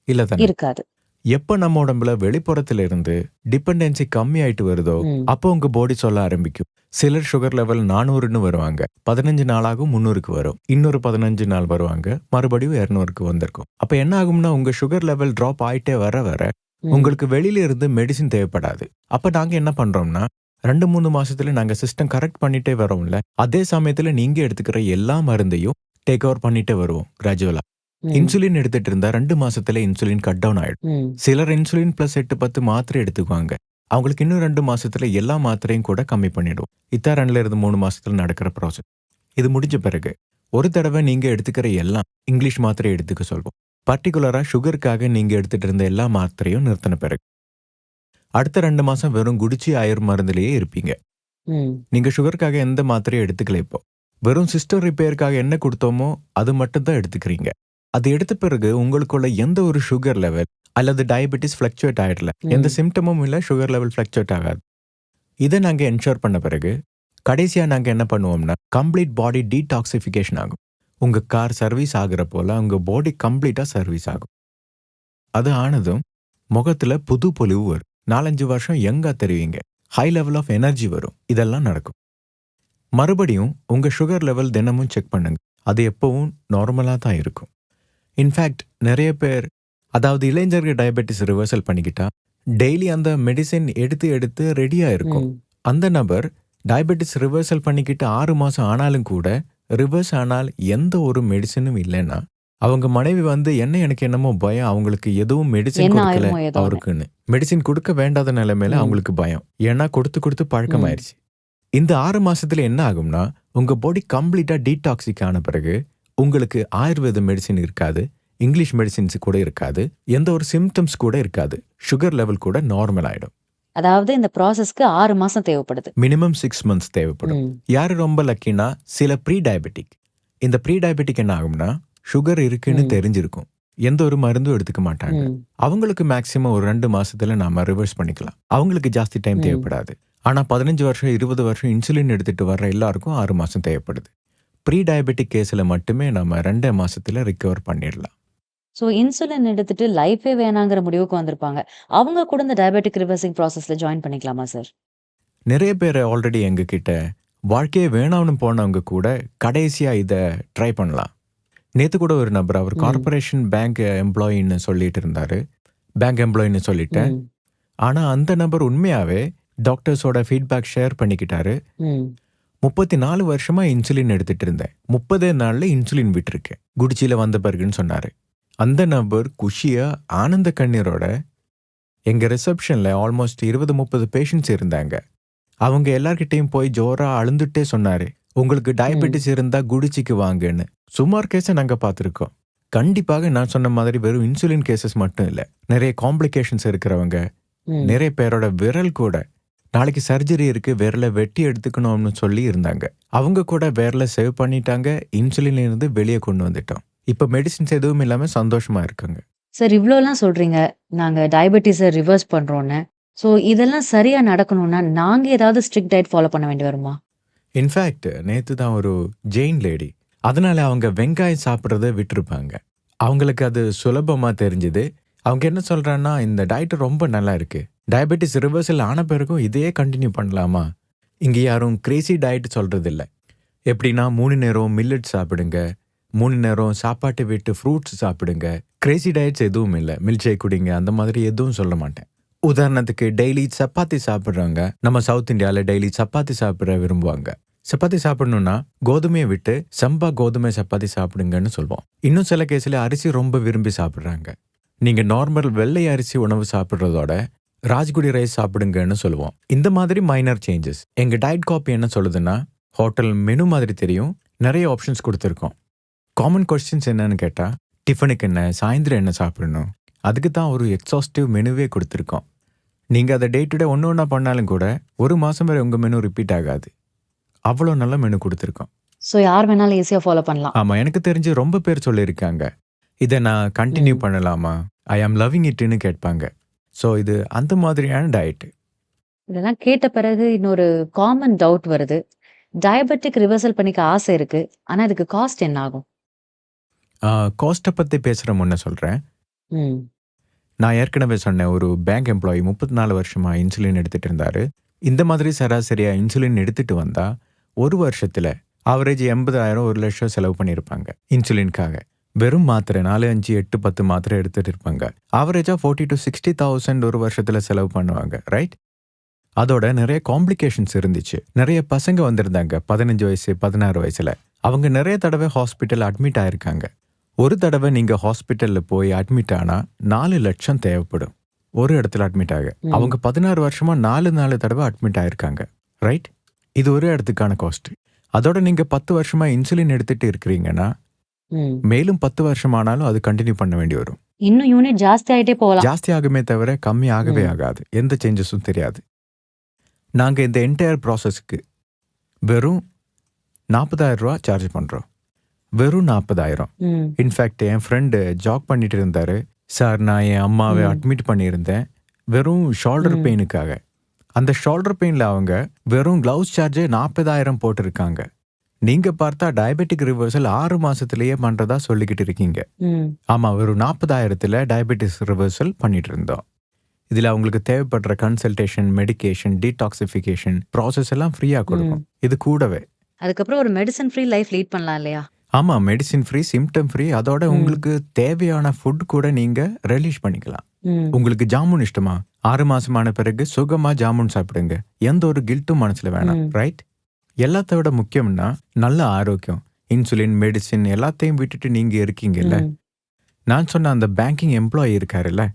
இல்ல தானே. இருக்காது. எப்ப நம்ம உடம்புல வெளிப்புறத்துல இருந்து டிபெண்டன்சி கம்மி ஆயிட்டு வருதோ ம். அப்போ உங்க பாடி சொல்ல ஆரம்பிக்கும். சிலர் சுகர் லெவல் 400ன்னு வருவாங்க, 15 நாளாகும் 300க்கு வரும், இன்னொரு 15 நாள் வருவாங்க, மறுபடியும் 200க்கு வந்திருக்கும். அப்ப என்ன ஆகும்னா உங்க சுகர் லெவல் டிராப் ஆயிட்டே வர வர ம். உங்களுக்கு வெளியில இருந்து மெடிசின் தேவைப்படாது. அப்ப நாங்க என்ன பண்றோம்னா 2-3 மாசத்துல நாங்க சிஸ்டம் கரெக்ட் பண்ணிட்டே வரோம்ல, அதே சமயத்துல நீங்க எடுத்துக்கிற எல்லா மருந்தையும் டேக் ஓவர் பண்ணிட்டே வருவோம் கிராஜுவலா. ம். இன்சுலின் எடுத்துட்டு இருந்தா 2 மாசத்துல இன்சுலின் கட் டவுன் ஆயிடும். ம். சிலர் இன்சுலின் பிளஸ் 8-10 மாத்திரை எடுத்துக்குவாங்க. அவங்களுக்கு இன்னும் 2 மாசத்துல எல்லா மாத்திரையும் கூட கம்மி பண்ணிடும். இதான் 2ல இருந்து 3 மாசத்துல நடக்கிற ப்ராசஸ். இது முடிஞ்ச பிறகு ஒரு தடவை நீங்க எடுத்துக்கிற எல்லாம் இங்கிலீஷ் மாத்திரை எடுத்துக்க சொல்வோம். பர்டிகுலரா சுகருக்காக நீங்க எடுத்துட்டு இருந்த எல்லா மாத்திரையும் நிறுத்தின பிறகு அடுத்த 2 மாசம் வெறும் குடிச்சி ஆயுர் மருந்துலயே இருப்பீங்க. ம். நீங்க சுகருக்காக எந்த மாத்திரையும் எடுத்துக்கல. இப்போ வெறும் சிஸ்டம் ரிப்பேருக்காக என்ன கொடுத்தோமோ அது மட்டும் தான் எடுத்துக்கிறீங்க. அது எடுத்த பிறகு உங்களுக்குள்ள எந்த ஒரு சுகர் லெவல் அல்லது டயபெட்டிஸ் ஃபிளக்சுவேட் ஆயிடல, எந்த ம். சிம்டமும் இல்ல, சுகர் லெவல் ஃபிளக்சுவேட் ஆகாது. இதை நாங்க என்ஷூர் பண்ண பிறகு கடைசியா நாங்க என்ன பண்ணுவோம்னா கம்ப்ளீட் பாடி டீடாக்சிஃபிகேஷன் ஆகும். உங்க கார் சர்வீஸ் ஆகுற போல உங்க பாடி கம்ப்ளீட்டா சர்வீஸ் ஆகும். அது ஆனதும் முகத்துல புது பொலிவு வரும். 4-5 வருஷம் யங்கா தெரிவிங்க. ஹை லெவல் ஆஃப் எனர்ஜி வரும். இதெல்லாம் நடக்கும். மறுபடியும் உங்க சுகர் லெவல் தினமும் செக் பண்ணுங்க. அது எப்பவும் நார்மலா தான் இருக்கும். இன்ஃபேக்ட் நிறைய பேர், அதாவது இளைஞர்கள் டயபெட்டிஸ் ரிவர்சல் பண்ணிக்கிட்டா டெய்லி அந்த மெடிசின் எடுத்து எடுத்து ரெடியா இருக்கும். ம். அந்த நபர் டயபெட்டிஸ் ரிவர்சல் பண்ணிக்கிட்டு 6 மாசம் ஆனாலும் கூட ரிவர்ஸ் ஆனால் எந்த ஒரு மெடிசினும் இல்லைன்னா அவங்க மனைவி வந்து எனக்கு என்னமோ பயம், அவங்களுக்கு எதுவும் மெடிசின் என்ன கொடுக்கல ஆயிருமோ ஏதோன்னு. அவருக்குன்னு. மெடிசின் கொடுக்க வேண்டாத நிலைமையில ம். அவங்களுக்கு பயம். ஏன்னா கொடுத்து கொடுத்து பழக்கமாயிருச்சு. இந்த 6 மாசத்துல என்ன ஆகும்னா உங்க பாடி கம்ப்ளீட்டா டீடாக்சிக் ஆன பிறகு உங்களுக்கு ஆயுர்வேத மெடிசின் இருக்காது, இங்கிலீஷ் மெடிசின்ஸ் கூட இருக்காது, எந்த ஒரு சிம்டம்ஸ் கூட இருக்காது. சுகர் லெவல் கூட நார்மல் ஆயிடும். அதாவது இந்த ப்ராசஸ்க்கு 6 மாசம் தேவைப்படுது. மினிமம் 6 months தேவைப்படும். ம். யாரு ரொம்ப லக்கினா சில ப்ரீ டயபெட்டிக். இந்த ப்ரீ டயபெட்டிக் என்ன ஆகும்னா சுகர் இருக்குன்னு ம். தெரிஞ்சிருக்கும், எந்த ஒரு மருந்தும் எடுத்துக்க மாட்டாங்க. ம். அவங்களுக்கு மேக்சிமம் ஒரு 2 மாசத்துல நாம ரிவர்ஸ் பண்ணிக்கலாம். அவங்களுக்கு ஜாஸ்தி டைம் ம். தேவைப்படாது. ஆனா 15 வருஷம் 20 வருஷம் இன்சுலின் எடுத்துட்டு வர்ற எல்லாருக்கும் 6 மாசம் தேவைப்படுது. ப்ரீ டயபெட்டிக் கேஸ்ல மட்டுமே நம்ம 2 மாசத்துல ரிகவர் பண்ணிடலாம். ஸோ இன்சுலின் எடுத்துட்டு லைஃபே வேணாங்கிற முடிவுக்கு வந்திருப்பாங்க. அவங்க கூட இந்த டயபெட்டிக் ரிவர்சிங் ப்ராசஸ்ல ஜாயின் பண்ணிக்கலாமா சார்? நிறைய பேர் ஆல்ரெடி எங்ககிட்ட வாழ்க்கையே வேணாம்னு போனவங்க கூட கடைசியா இதை ட்ரை பண்ணலாம். நேத்து கூட ஒரு நபர், அவர் ம். கார்பரேஷன் பேங்க் எம்ப்ளாயின்னு சொல்லிட்டு இருந்தாரு. பேங்க் எம்ப்ளாயின்னு சொல்லிட்டேன். ம். ஆனா அந்த நபர் உண்மையாவே டாக்டர்ஸோட ஃபீட்பேக் ஷேர் பண்ணிக்கிட்டாரு. ம். 34 வருஷமா இன்சுலின் எடுத்துட்டு இருந்தேன், 30 நாள்ல இன்சுலின் விட்டுருக்கேன், குடிச்சில வந்த பிறகுன்னு சொன்னாரு. அந்த நபர் குஷியா ஆனந்த கண்ணீரோட எங்க ரிசப்ஷன்ல ஆல்மோஸ்ட் 20-30 பேஷண்ட்ஸ் இருந்தாங்க. அவங்க எல்லார்கிட்டையும் போய் ஜோரா அழுந்துட்டே சொன்னாரு, உங்களுக்கு ம். டயபெட்டிஸ் இருந்தா குடிச்சிக்கு வாங்கன்னு. சுமார் கேஸை நாங்க பார்த்துருக்கோம். கண்டிப்பாக நான் சொன்ன மாதிரி வெறும் இன்சுலின் கேசஸ் மட்டும் இல்ல, நிறைய காம்ப்ளிகேஷன்ஸ் இருக்கிறவங்க, ம். நிறைய பேரோட விரல் கூட நாளைக்கு சர்ஜரி இருக்கு, விரலை வெட்டி எடுத்துக்கணும்னு சொல்லி இருந்தாங்க. அவங்க கூட விரலை சேவ் பண்ணிட்டாங்க, இன்சுலின்ல இருந்து வெளியே கொண்டு வந்துட்டோம். இப்ப மெடிசின்ஸ் எதுவும் இல்லாம சந்தோஷமா இருக்காங்க. சார் இவ்ளோலாம் சொல்றீங்க, நாங்க டயபெட்டிஸை ரிவர்ஸ் பண்றோம்னு. ஸோ இதெல்லாம் சரியா நடக்கணும்னா நாங்க ஏதாவது ஸ்ட்ரிக்ட் டயட் ஃபாலோ பண்ண வேண்டி வருமா? இன்ஃபேக்ட் நேத்து தான் ஒரு ஜெயின் லேடி, அதனால அவங்க வெங்காயம் சாப்பிட்றத விட்டுருப்பாங்க. அவங்களுக்கு அது சுலபமா தெரிஞ்சது. அவங்க என்ன சொல்றாங்கன்னா, இந்த டயட் ரொம்ப நல்லா இருக்கு, டயபெட்டிஸ் ரிவர்சல் ஆன பிறகும் இதையே கண்டினியூ பண்ணலாமா? இங்க யாரும் கிரேசி டயட் சொல்றது இல்ல. எப்படின்னா 3 நேரம் மில்லட் சாப்பிடுங்க, 3 நேரம் சாப்பாட்டை விட்டு ஃப்ரூட்ஸ் சாப்பிடுங்க. கிரேசி டயட்ஸ் எதுவும் இல்லை. மில்க் ஷேக் குடிங்க, அந்த மாதிரி எதுவும் சொல்ல மாட்டேன். உதாரணத்துக்கு டெய்லி சப்பாத்தி சாப்பிட்றவங்க, நம்ம சவுத் இந்தியாவில் டெய்லி சப்பாத்தி சாப்பிட விரும்புவாங்க. சப்பாத்தி சாப்பிடணும்னா கோதுமையை விட்டு சம்பா கோதுமை சப்பாத்தி சாப்பிடுங்கன்னு சொல்வோம். இன்னும் சில கேஸ்ல அரிசி ரொம்ப விரும்பி சாப்பிட்றாங்க. நீங்க நார்மல் வெள்ளை அரிசி உணவு சாப்பிட்றதோட ராஜ்குடி ரைஸ் சாப்பிடுங்கன்னு சொல்லுவோம். இந்த மாதிரி மைனர் சேஞ்சஸ். எங்க டயட் காப்பி என்ன சொல்லுதுன்னா, ஹோட்டல் மெனு மாதிரி தெரியும், நிறைய ஆப்ஷன்ஸ் கொடுத்துருக்கோம். காமன் கொஸ்டின்ஸ் என்னன்னு கேட்டா, டிஃபனுக்கு என்ன, சாயந்தரம் என்ன சாப்பிடணும், அதுக்கு தான் ஒரு எக்ஸாஸ்டிவ் மெனுவே கொடுத்துருக்கோம். நீங்க அதை டே டு டே ஒன்று ஒன்றா பண்ணாலும் கூட 1 மாசம் வரை உங்க மெனு ரிப்பீட் ஆகாது. அவ்வளோ நல்ல மெனு கொடுத்துருக்கோம். ஸோ யார் வேணாலும் ஈஸியா ஃபாலோ பண்ணலாம். ஆமா, எனக்கு தெரிஞ்சு ரொம்ப பேர் சொல்லியிருக்காங்க, இதை நான் கண்டினியூ ம். பண்ணலாமா? ஐ ஆம் லவ்விங் இட்ன்னு கேட்பாங்க. ஸோ இது அந்த மாதிரியான டயட். இதெல்லாம் கேட்ட பிறகு இன்னொரு காமன் டவுட் வருது. டயபெட்டிக் ரிவர்சல் பண்ணிக்க ஆசை இருக்கு. ஆனா இதுக்கு காஸ்ட் என்ன ஆகும்? காஸ்ட்டை பற்றி பேசுகிற முன்ன சொல்கிறேன். ம். நான் ஏற்கனவே சொன்னேன், ஒரு பேங்க் எம்ப்ளாயி 34 வருஷமா இன்சுலின் எடுத்துட்டு இருந்தாரு. இந்த மாதிரி சராசரியா இன்சுலின் எடுத்துட்டு வந்தா, ஒரு வருஷத்துல ஆவரேஜ் 80,000 1,00,000 செலவு பண்ணியிருப்பாங்க இன்சுலினுக்காக. வெறும் மாத்திரை 4, 5, 8, 10 மாத்திரை எடுத்துட்டு இருப்பாங்க. ஆவரேஜா 40,000 to 60,000 ஒரு வருஷத்துல செலவு பண்ணுவாங்க, ரைட்? அதோட நிறைய காம்ப்ளிகேஷன்ஸ் இருந்துச்சு. நிறைய பசங்க வந்திருந்தாங்க 15 வயசு 16 வயசுல. அவங்க நிறைய தடவை ஹாஸ்பிட்டல் அட்மிட் ஆயிருக்காங்க. ஒரு தடவை நீங்க ஹாஸ்பிட்டல்ல போய் அட்மிட் ஆனா 4 லட்சம் தேவைப்படும் ஒரு இடத்துல அட்மிட் ஆக. ம். அவங்க 16 வருஷமா 4 தடவை அட்மிட் ஆயிருக்காங்க, ரைட்? இது ஒரு இடத்துக்கான காஸ்ட். அதோட நீங்க 10 வருஷமா இன்சுலின் எடுத்துட்டு இருக்கிறீங்கன்னா ம். மேலும் 10 வருஷம் ஆனாலும் அது கண்டினியூ பண்ண வேண்டி வரும். இன்னும் யூனிட் ஜாஸ்தி ஆயிட்டே போகலாம். ஜாஸ்தி ஆகுமே தவிர கம்மி ஆகவே ம். ஆகாது. எந்த சேஞ்சஸும் தெரியாது. நாங்க இந்த என்டையர் ப்ராசஸ்க்கு வெறும் 40,000 ரூபா சார்ஜ் பண்றோம். வெறும் 40,000. ம். இன்ஃபேக்ட் என் ஃப்ரெண்டு ஜாக் பண்ணிட்டு இருந்தாரு. சார், நான் என் அம்மாவை ம். அட்மிட் பண்ணியிருந்தேன் வெறும் ஷோல்டர் ம். பெயினுக்காக. அந்த ஷோல்டர் பெயின்ல அவங்க வெறும் கிளவுஸ் சார்ஜே 40,000 போட்டிருக்காங்க. நீங்க பார்த்தா டயபெட்டிக் ரிவர்சல் 6 மாசத்திலேயே பண்றதா சொல்லிக்கிட்டு இருக்கீங்க. ம். ஆமா, வெறும் 40,000த்துல டயபெட்டிஸ் ரிவர்சல் பண்ணிட்டு இருந்தோம். இதுல அவங்களுக்கு தேவைப்படுற கன்சல்டேஷன், மெடிகேஷன், டீடாக்சிஃபிகேஷன் ப்ராசஸ் எல்லாம் ஃப்ரீயா கொடுக்கும். இது கூடவே அதுக்கப்புறம் ஒரு மெடிசன் ஃப்ரீ லைஃப் லீட் பண்ணலாம் இல்லையா? ஆமா, மெடிசின் ஃப்ரீ, சிம்டம் ஃப்ரீ. அதோட ம். உங்களுக்கு தேவையான ஃபுட் கூட நீங்க ரிலீஸ் பண்ணிக்கலாம். ம். உங்களுக்கு ஜாமுன் இஷ்டமா? 6 மாசமான பிறகு சுகமா ஜாமுன் சாப்பிடுங்க. எந்த ஒரு கில்ட்டும் மனசுல வேணாம், ம். ரைட்? எல்லாத்த விட முக்கியம்னா நல்ல ஆரோக்கியம். இன்சுலின், மெடிசின் எல்லாத்தையும் விட்டுட்டு நீங்க இருக்கீங்கல்ல. ம். நான் சொன்ன அந்த பேங்கிங் எம்ப்ளாயி இருக்காருல்ல,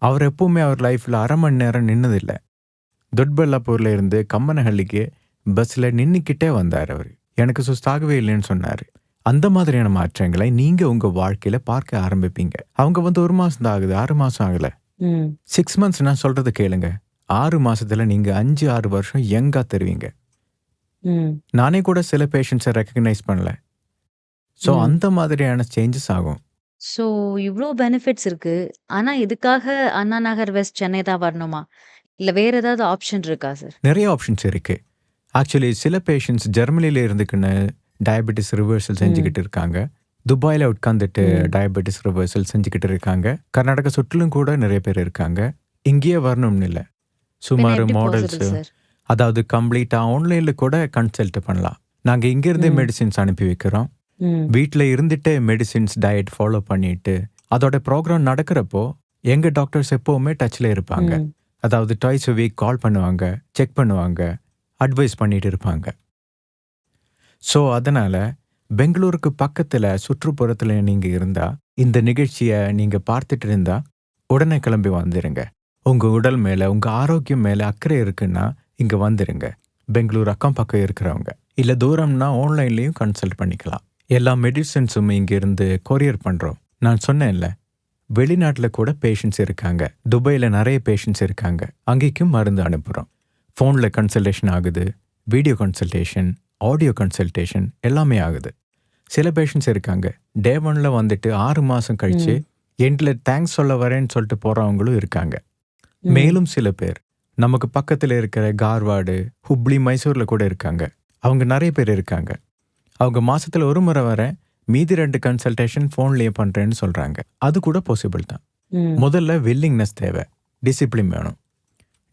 அவர் எப்பவுமே அவர் லைஃப்ல அரை மணி நேரம் நின்னதில்லை. தொட்பல்லாப்பூர்ல இருந்து கம்மனஹள்ளிக்கு பஸ்ல நின்னுக்கிட்டே வந்தார் அவர். எனக்கு சுஸ்தாகவே இல்லைன்னு சொன்னாரு. அந்த மாதிரியான மாற்றங்களை நீங்க உங்க வாழ்க்கையில பார்க்க ஆரம்பிப்பீங்க. அவங்க வந்து 1 மாசம் தான் ஆகுது, 6 மாசம் ஆகல. ம். 6 months நான் சொல்றது கேளுங்க. 6 மாசத்துல நீங்க 5, 6 வருஷம் யங்கா தருவீங்க. ம். நானே கூட சில பேஷண்ட்ஸை ரெக்கக்னைஸ் பண்ணல. ஸோ ம். அந்த மாதிரியான சேஞ்சஸ் ஆகும். ஸோ இவ்ளோ பெனிஃபிட்ஸ் இருக்கு. ஆனா இதுக்காக அண்ணா நகர் வெஸ்ட் சென்னை தான் வரணுமா? இல்ல வேற ஏதாவது ஆப்ஷன் இருக்கா சார்? நிறைய ஆப்ஷன்ஸ் இருக்கு. ஆக்சுவலி சில பேஷண்ட்ஸ் ஜெர்மனில இருந்துக்குன்னு டயபெட்டிஸ் ரிவர்சல் ம். செஞ்சுக்கிட்டு இருக்காங்க. துபாயில உட்காந்துட்டு ம். டயபெட்டிஸ் ரிவர்சல் செஞ்சுக்கிட்டு இருக்காங்க. கர்நாடகா சுற்றிலும் கூட நிறைய பேர் இருக்காங்க. இங்கேயே வரணும்னு இல்லை. பின்ன சுமார் எப்படி மாடல்ஸ், பாசிபிள் சார்? அதாவது கம்ப்ளீட்டா ஆன்லைன்ல கூட கன்சல்ட் பண்ணலாம். நாங்க இங்கிருந்தே ம். மெடிசின்ஸ் அனுப்பி வைக்கிறோம். ம். வீட்டில் இருந்துட்டே மெடிசின்ஸ் டயட் ஃபாலோ பண்ணிட்டு அதோட ப்ரோக்ராம் நடக்கிறப்போ எங்க டாக்டர்ஸ் எப்பவுமே டச்ல இருப்பாங்க. ம். அதாவது ட்வைஸ் a வீக் கால் பண்ணுவாங்க, செக் பண்ணுவாங்க, அட்வைஸ் பண்ணிட்டு இருப்பாங்க. ஸோ அதனால பெங்களூருக்கு பக்கத்துல சுற்றுப்புறத்துல நீங்க இருந்தா, இந்த நிகழ்ச்சியை நீங்க பார்த்துட்டு இருந்தா உடனே கிளம்பி வந்துருங்க. உங்க உடல் மேல, உங்க ஆரோக்கியம் மேல அக்கறை இருக்குன்னா இங்க வந்துருங்க. பெங்களூர் அக்கம் பக்கம் இருக்கிறவங்க, இல்ல தூரம்னா ஆன்லைன்லயும் கன்சல்ட் பண்ணிக்கலாம். எல்லா மெடிசன்ஸும் இங்க இருந்து கொரியர் பண்றோம். நான் சொன்னேன்ல, வெளிநாட்டுல கூட பேஷண்ட்ஸ் இருக்காங்க. துபாயில நிறைய பேஷண்ட்ஸ் இருக்காங்க. அங்கேயும் மருந்து அனுப்புறோம். ஃபோன்ல கன்சல்டேஷன் ஆகுது, வீடியோ கன்சல்டேஷன், ஆடியோ கன்சல்டேஷன் எல்லாமே ஆகுது. சில பேஷண்ட்ஸ் இருக்காங்க, டே 1ல வந்துட்டு 6 மாசம் கழிச்சு ம். எண்டில் தேங்க்ஸ் சொல்ல வரேன்னு சொல்லிட்டு போறவங்களும் இருக்காங்க. ம். மேலும் சில பேர் நமக்கு பக்கத்துல இருக்கிற கார்வாடு, ஹுப்ளி, மைசூர்ல கூட இருக்காங்க. அவங்க நிறைய பேர் இருக்காங்க. அவங்க மாசத்துல ஒரு முறை வரேன், மீதி 2 கன்சல்டேஷன் ஃபோன்லயே பண்றேன்னு சொல்றாங்க. அது கூட பாசிபிள் தான். ம். முதல்ல வில்லிங்னஸ் தேவை, டிசிப்ளின் வேணும்.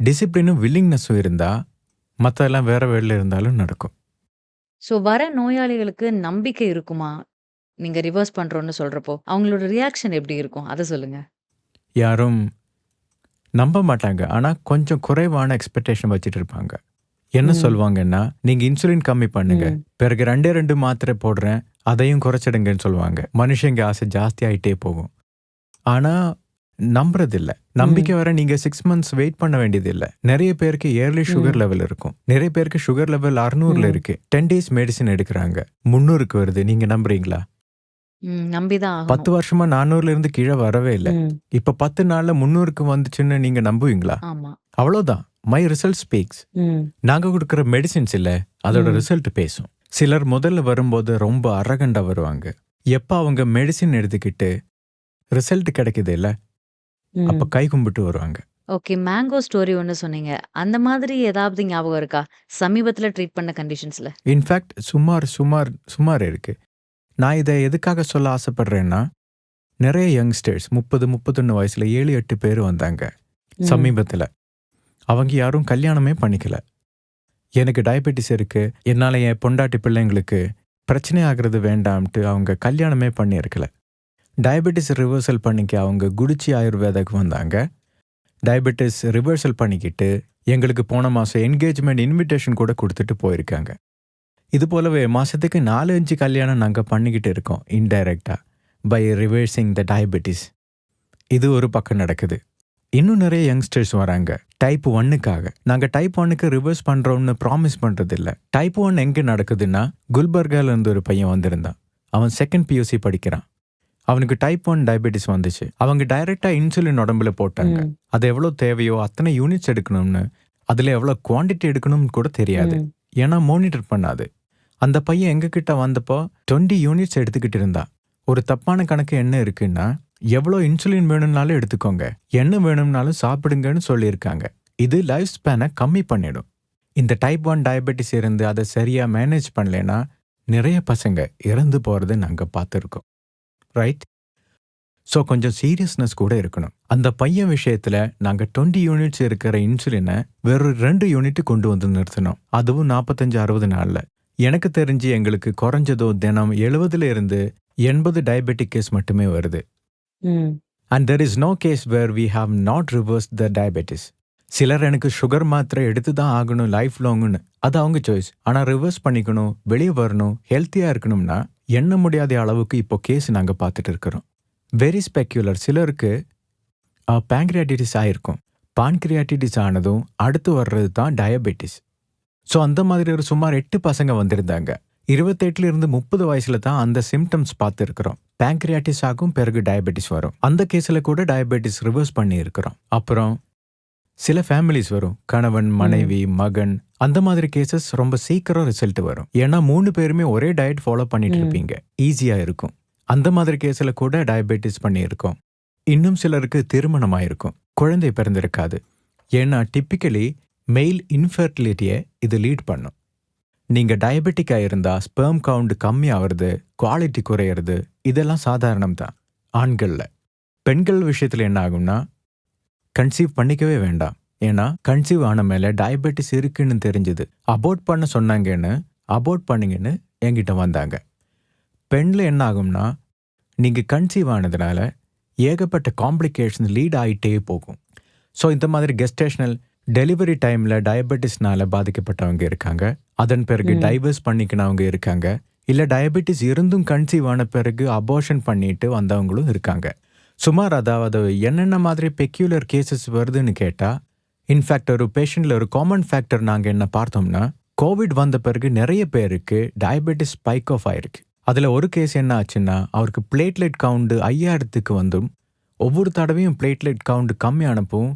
டிசிப்ளினும் வில்லிங்னஸும் இருந்தா மற்றெல்லாம் வேற வேலையில் இருந்தாலும் நடக்கும். ஸோ வர நோயாளிகளுக்கு நம்பிக்கை இருக்குமா? நீங்க ரிவர்ஸ் பண்றோம்னு சொல்றப்போ, அவங்களோட ரியாக்ஷன் எப்படி இருக்கும்? அத சொல்லுங்க. யாரும் நம்ப மாட்டாங்க. ஆனா கொஞ்சம் குறைவான எக்ஸ்பெக்டேஷன் வச்சுட்டு இருப்பாங்க. என்ன ம். சொல்லுவாங்கன்னா, நீங்க இன்சுலின் கம்மி பண்ணுங்க, ம். பிறகு 2 மாத்திரை போடுறேன், அதையும் குறைச்சிடுங்கன்னு சொல்லுவாங்க. மனுஷங்க ஆசை ஜாஸ்தி ஆயிட்டே போகும். ஆனா நம்புறதில்ல. நம்பிக்கை ம். வர நீங்க 6 months வெயிட் பண்ண வேண்டியது இல்ல. நிறைய பேருக்கு இயர்லி சுகர் ம். லெவல் இருக்கும். நிறைய பேருக்கு சுகர் லெவல் 600ல ம். இருக்கு. 10 days மெடிசின் எடுக்கிறாங்க, 300க்கு வருது. நீங்க நம்புறீங்களா? ம். நம்பி தான் 10 ஆகணும். வருஷமா 400ல இருந்து கீழே வரவே இல்ல. ம். இப்ப 10 நாள்ல 300க்கு வந்துச்சுன்னு நீங்க நம்புவீங்களா? ஆமா. அவ்வளவுதான். My result speaks. ம். நாங்க கொடுக்குற மெடிசின்ஸ் இல்ல, அதோட ம். ரிசல்ட் பேசும். சிலர் முதல்ல வரும்போது ரொம்ப அரகண்டா வருவாங்க. எப்ப அவங்க மெடிசின் எடுத்துக்கிட்டு ரிசல்ட் கிடைக்குது இல்ல, அப்ப ம். கை கும்பிட்டு வருவாங்க. ஓகே. மேங்கோ ஸ்டோரி ஒண்ணு சொன்னீங்க. அந்த மாதிரி ஏதாவது ஞாபகம் இருக்கா? சமீபத்தில ட்ரீட் பண்ண கண்டிஷன்ஸ்ல? இன்ஃபேக்ட் சுமார் இருக்கு. நான் இத எதுக்காக சொல்ல ஆசைப்படுறேன்னா, நெறைய யங்ஸ்டர்ஸ் 30, 31 வயசுல 7, 8 பேர் வந்தாங்க ம். சமீபத்தில. அவங்க யாரும் கல்யாணமே பண்ணிக்கல. எனக்கு டயபெட்டிஸ் இருக்கு. என்னால என் பொண்டாட்டி பிள்ளைங்களுக்கு பிரச்சனை ஆகுறது வேண்டாம்ட்டு அவங்க கல்யாணமே பண்ணியிருக்கல. டயபெட்டிஸ் ரிவர்சல் பண்ணிக்க அவங்க குடிச்சி ஆயுர்வேதாக்கு வந்தாங்க. டயபெட்டிஸ் ரிவர்சல் பண்ணிக்கிட்டு எங்களுக்கு போன மாசம் என்கேஜ்மெண்ட் இன்விடேஷன் கூட குடுத்துட்டு போயிருக்காங்க. இது போலவே மாசத்துக்கு 4, 5 கல்யாணம் நாங்க பண்ணிக்கிட்டு இருக்கோம் இன்டைரக்ட்டா பை ரிவர்சிங் த டயபெட்டிஸ். இது ஒரு பக்கம் நடக்குது. இன்னும் நிறைய யங்ஸ்டர்ஸ் வராங்க டைப் 1க்காக. நாங்க டைப் 1க்கு ரிவர்ஸ் பண்றோம்னு ப்ராமிஸ் பண்றது இல்ல. டைப் 1 எங்க நடக்குதுன்னா, குல்பர்கால இருந்து ஒரு பையன் வந்திருந்தான். அவன் 2nd PUC படிக்கிறான். அவனுக்கு டைப் 1 டயபெட்டிஸ் வந்துச்சு. அவங்க டைரக்டா இன்சுலின் உடம்புல போட்டாங்க. ம். அது எவ்வளவு தேவையோ அத்தனை யூனிட்ஸ் எடுக்கணும்னு, அதுல எவ்வளவு குவாண்டிட்டி எடுக்கணும்னு கூட தெரியாது. ம். ஏன்னா மானிட்டர் பண்ணாது. அந்த பையன் எங்க கிட்ட வந்தப்போ 20 யூனிட்ஸ் எடுத்துக்கிட்டு இருந்தான். ஒரு தப்பான கணக்கு என்ன இருக்குன்னா, எவ்வளோ இன்சுலின் வேணும்னாலும் எடுத்துக்கோங்க, என்ன வேணும்னாலும் சாப்பிடுங்கன்னு சொல்லியிருக்காங்க. இது லைஃப் ஸ்பேனை கம்மி பண்ணிடும். இந்த டைப் 1 டயபெட்டிஸ் இருந்து அதை சரியா மேனேஜ் பண்ணலைன்னா நிறைய பசங்க இறந்து போறதை நாங்க பார்த்துருக்கோம். ரைட்? ஸோ கொஞ்சம் சீரியஸ்னஸ் கூட இருக்கணும். அந்த பையன் விஷயத்துல நாங்க 20 யூனிட்ஸ் இருக்கிற இன்சுலினை வெறும் 2 யூனிட் கொண்டு வந்து நிறுத்தினோம். அதுவும் 45, 60 நாள்ல. எனக்கு தெரிஞ்சு எங்களுக்கு குறைஞ்சதோ தினம் 70ல இருந்து 80 டயபெட்டிக் கேஸ் மட்டுமே வருது. ம். And there is no case where we have not reversed the diabetes. சிலர் எனக்கு சுகர் மாத்திரை எடுத்து தான் ஆகணும் லைஃப் லாங்னு, அது அவங்க சாய்ஸ். ஆனா ரிவர்ஸ் பண்ணிக்கணும், வெளியே வரணும், ஹெல்த்தியா இருக்கணும்னா எண்ண முடியாத அளவுக்கு இப்போ கேஸ் நாங்க பார்த்துட்டு இருக்கிறோம். வெரி ஸ்பெக்யுலர். சிலருக்கு பேங்க்ரியாட்டிஸ் ஆயிருக்கும். பான்கிரியாட்டிஸ் ஆனதும் அடுத்து வர்றது தான் டயபெட்டிஸ். ஸோ அந்த மாதிரி ஒரு சுமார் 8 பசங்க வந்திருந்தாங்க. 28 இருந்து 30 வயசுல தான் அந்த சிம்டம்ஸ் பார்த்துருக்கிறோம். பேங்க்ரியாட்டிஸ் ஆகும், பிறகு டயபெட்டிஸ் வரும். அந்த கேஸ்ல கூட டயபெட்டிஸ் ரிவர்ஸ் பண்ணி இருக்கிறோம். அப்புறம் சில ஃபேமிலிஸ் வரும், கணவன், மனைவி, மகன், அந்த மாதிரி கேசஸ் ரொம்ப சீக்கிரம் ரிசல்ட் வரும். ஏன்னா 3 பேருமே ஒரே டயட் ஃபாலோ பண்ணிட்டு இருப்பீங்க, ஈஸியா இருக்கும். அந்த மாதிரி கேஸ்ல கூட டயபெட்டிஸ் பண்ணியிருக்கோம். இன்னும் சிலருக்கு திருமணம் ஆயிருக்கும், குழந்தை பிறந்திருக்காது. ஏன்னா டிப்பிக்கலி மெயில் இன்ஃபெர்டிலிட்டியை இது லீட் பண்ணும். நீங்க டயபெட்டிக்கா இருந்தா ஸ்பெர்ம் கவுண்ட் கம்மி ஆகிறது, குவாலிட்டி குறையிறது, இதெல்லாம் சாதாரணம் தான் ஆண்கள்ல. பெண்கள் விஷயத்துல என்ன ஆகும்னா, கன்சீவ் பண்ணிக்கவே வேண்டாம். ஏன்னா கன்சீவ் ஆன மேல டயபெட்டிஸ் இருக்குன்னு தெரிஞ்சது. அபோர்ட் பண்ண சொன்னாங்கன்னு அபோர்ட் பண்ணீங்கன்னு என்கிட்ட வந்தாங்க. பெண்ல என்ன ஆகும்னா, நீங்க கன்சீவ் ஆனதுனால ஏகப்பட்ட காம்ப்ளிகேஷன் லீட் ஆகிட்டே போகும். ஸோ இந்த மாதிரி கெஸ்டேஷனல் டெலிவரி டைம்ல டயபெட்டிஸ்னால பாதிக்கப்பட்டவங்க இருக்காங்க. அதன் பிறகு டைவர்ஸ் பண்ணிக்கினவங்க இருக்காங்க. இல்ல டயபெட்டிஸ் இருந்தும் கன்சீவ் ஆன பிறகு அபார்ஷன் பண்ணிட்டு வந்தவங்களும் இருக்காங்க. சுமார் அதாவது என்னென்ன மாதிரி பெக்யூலர் கேசஸ் வருதுன்னு கேட்டா, இன்ஃபேக்ட் ஒரு பேஷண்ட்ல ஒரு காமன் ஃபேக்டர் நாங்க என்ன பார்த்தோம்னா, கோவிட் வந்த பிறகு நிறைய பேருக்கு டயபெட்டிஸ் ஸ்பைக் ஆஃப் ஆயிருக்கு. அதுல ஒரு கேஸ் என்ன ஆச்சுன்னா, அவருக்கு பிளேட்லெட் கவுண்ட் 5000க்கு வந்தும் ஒவ்வொரு தடவையும் பிளேட்லெட் கவுண்ட் கம்மியானப்பவும்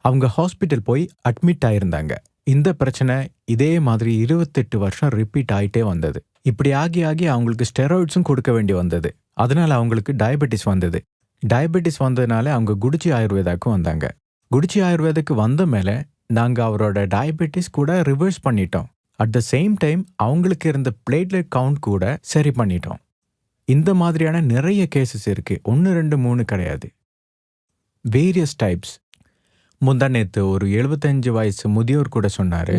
அவங்க ஹாஸ்பிட்டல் போய் அட்மிட் ஆயிருந்தாங்க. இந்த பிரச்சனை இதே மாதிரி 28 வருஷம் ரிப்பீட் ஆகிட்டே வந்தது. இப்படி ஆகி அவங்களுக்கு ஸ்டெராய்ட்ஸும் கொடுக்க வேண்டி வந்தது. அதனால அவங்களுக்கு டயபெட்டிஸ் வந்தது. டயபெட்டிஸ் வந்ததுனால அவங்க குடிச்சி ஆயுர்வேதாக்கும் வந்தாங்க. குடிச்சி ஆயுர்வேதாக்கு வந்த மேல நாங்க அவரோட டயபெட்டிஸ் கூட ரிவர்ஸ் பண்ணிட்டோம். அட் த சேம் டைம் அவங்களுக்கு இருந்த பிளேட்லெட் கவுண்ட் கூட சரி பண்ணிட்டோம். இந்த மாதிரியான நிறைய கேசஸ் இருக்கு. 1, 2, 3 கிடையாது. Various types. முந்தா நேத்து ஒரு 75 வயசு முதியோர் கூட சொன்னாரு,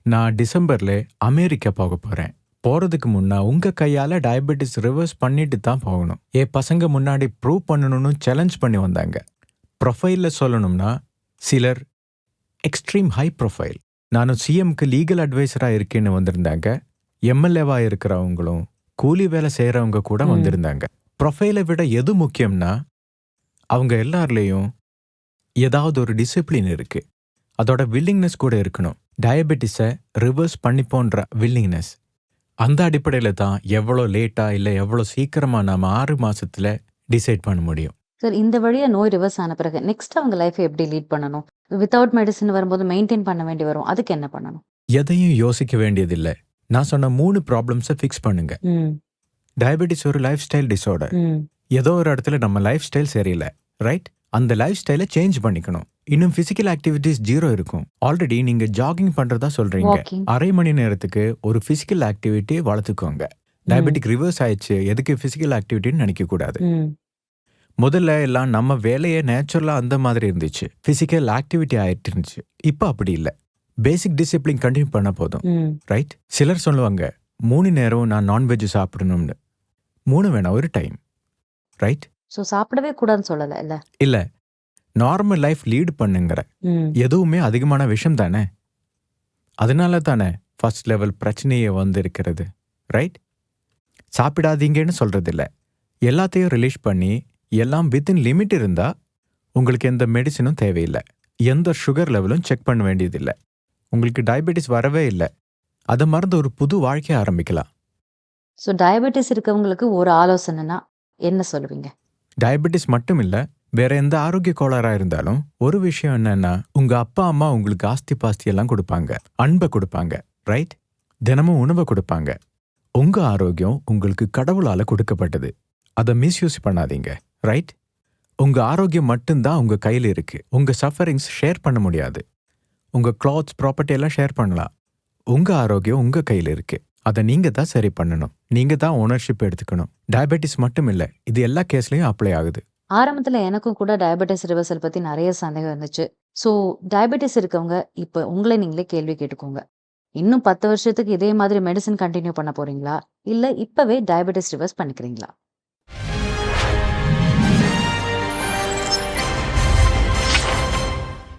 நான் டிசம்பர்ல அமெரிக்கா போக போறேன். போறதுக்கு முன்னா உங்க கையால டயபெட்டிஸ் ரிவர்ஸ் பண்ணிட்டு தான் போகணும். என் பசங்க முன்னாடி ப்ரூவ் பண்ணணும்னு சேலஞ்ச் பண்ணி வந்தாங்க. ப்ரொஃபைல்ல சொல்லணும்னா சிலர் எக்ஸ்ட்ரீம் ஹை ப்ரொஃபைல். நானும் சிஎம்க்கு லீகல் அட்வைசரா இருக்கேன்னு வந்திருந்தாங்க. எம்எல்ஏவா இருக்கிறவங்களும் கூலி வேலை செய்யறவங்க கூட வந்திருந்தாங்க. ப்ரொஃபைலை விட எது முக்கியம்னா, அவங்க எல்லார்லேயும் ஏதாவது ஒரு டிசிப்ளின் இருக்கு, அதோட வில்லிங்னஸ் கூட இருக்கணும். டயபெட்டிஸை ரிவர்ஸ் பண்ணிப்போன்ற வில்லிங்னஸ். அந்த அடிப்படையில தான் எவ்வளோ லேட்டா இல்லை எவ்வளோ சீக்கிரமா நாம 6 மாசத்துல டிசைட் பண்ண முடியும். சார், இந்த வழியா நோய் ரிவர்ஸ் ஆன பிறகு நெக்ஸ்ட் அவங்க லைஃப் எப்படி லீட் பண்ணணும்? வித்தவுட் மெடிசின் வரும்போது மெயின்டைன் பண்ண வேண்டி வரும். அதுக்கு என்ன பண்ணணும்? எதையும் யோசிக்க வேண்டியதில்லை. நான் சொன்ன 3 ப்ராப்ளம்ஸை ஃபிக்ஸ் பண்ணுங்க. டயபெட்டிஸ் ஒரு லைஃப் ஸ்டைல் டிஸார்டர். ம். ஏதோ ஒரு இடத்துல நம்ம லைஃப் ஸ்டைல் சரியில்லை, ரைட்? அந்த லைஃப் ஸ்டைலை சேஞ்ச் பண்ணிக்கணும். இன்னும் பிசிக்கல் ஆக்டிவிட்டிஸ் 0 இருக்கும். ஆல்ரெடி நீங்க ஜாகிங் பண்றதா சொல்றீங்க. வாக்கிங். அரை மணி நேரத்துக்கு ஒரு பிசிக்கல் ஆக்டிவிட்டி வளர்த்துக்கோங்க. ம். டயபெட்டிக் ரிவர்ஸ் ஆயிடுச்சு, எதுக்கு பிசிக்கல் ஆக்டிவிட்டின்னு நினைக்க கூடாது. ம். முதல்ல எல்லாம் நம்ம வேலையே நேச்சுரலா அந்த மாதிரி இருந்துச்சு, பிசிக்கல் ஆக்டிவிட்டி ஆயிட்டு இருந்துச்சு. இப்போ அப்படி இல்லை. பேசிக் டிசிப்ளின் கண்டினியூ பண்ண போதும், ம். ரைட்? சிலர் சொல்லுவாங்க 3 நேரம் நான் நான்வெஜ் சாப்பிடணும்னு. 3 வேணாம், ஒரு டைம், ரைட்? ஸோ சாப்பிடவே கூடாதுன்னு சொல்லல இல்ல? இல்ல, நார்மல் லைஃப் லீட் பண்ணுங்கிற. ம். எதுவுமே அதிகமான விஷயம் தானே. அதனால தானே ஃபர்ஸ்ட் லெவல் பிரச்சனையே வந்து இருக்கிறது, ரைட்? சாப்பிடாதீங்கன்னு சொல்றது இல்ல, எல்லாத்தையும் ரிலீஸ் பண்ணி எல்லாம் வித்தின் லிமிட் இருந்தா உங்களுக்கு எந்த மெடிசனும் தேவையில்லை, எந்த சுகர் லெவலும் செக் பண்ண வேண்டியதில்லை. உங்களுக்கு டயபெட்டிஸ் வரவே இல்லை, அதை மறந்து ஒரு புது வாழ்க்கையை ஆரம்பிக்கலாம். ஸோ டயபெட்டிஸ் இருக்கவங்களுக்கு ஒரு ஆலோசனைனா என்ன சொல்லுவீங்க? டயபெட்டிஸ் மட்டும் இல்ல, வேற எந்த ஆரோக்கிய கோளாறா இருந்தாலும் ஒரு விஷயம் என்னன்னா, உங்க அப்பா அம்மா உங்களுக்கு ஆஸ்தி பாஸ்தி எல்லாம் கொடுப்பாங்க, அன்பை கொடுப்பாங்க, ரைட்? தினமும் உணவை கொடுப்பாங்க. உங்க ஆரோக்கியம் உங்களுக்கு கடவுளால கொடுக்கப்பட்டது, அதை மிஸ்யூஸ் பண்ணாதீங்க, ரைட்? உங்க ஆரோக்கியம் மட்டும்தான் உங்க கையில் இருக்கு. உங்க சஃபரிங்ஸ் ஷேர் பண்ண முடியாது. உங்க கிளாத்ஸ், ப்ராப்பர்ட்டி எல்லாம் ஷேர் பண்ணலாம். உங்க ஆரோக்கியம் உங்க கையில் இருக்கு, அதை நீங்க தான் சரி பண்ணணும். நீங்க தான் ஓனர்ஷிப் எடுத்துக்கணும். டயபெட்டிஸ் மட்டும் இல்ல, இது எல்லா கேஸ்லயும் அப்ளை ஆகுது. ஆரம்பத்துல எனக்கும் கூட டயபெட்டிஸ் ரிவர்சல் பத்தி நிறைய சந்தேகம் இருந்துச்சு. ஸோ டயபெட்டிஸ் இருக்கவங்க இப்ப உங்களை நீங்களே கேள்வி கேட்டுக்கோங்க. இன்னும் 10 வருஷத்துக்கு இதே மாதிரி மெடிசன் கண்டினியூ பண்ண போறீங்களா? இல்ல இப்பவே டயபெட்டிஸ் ரிவர்ஸ் பண்ணிக்கிறீங்களா?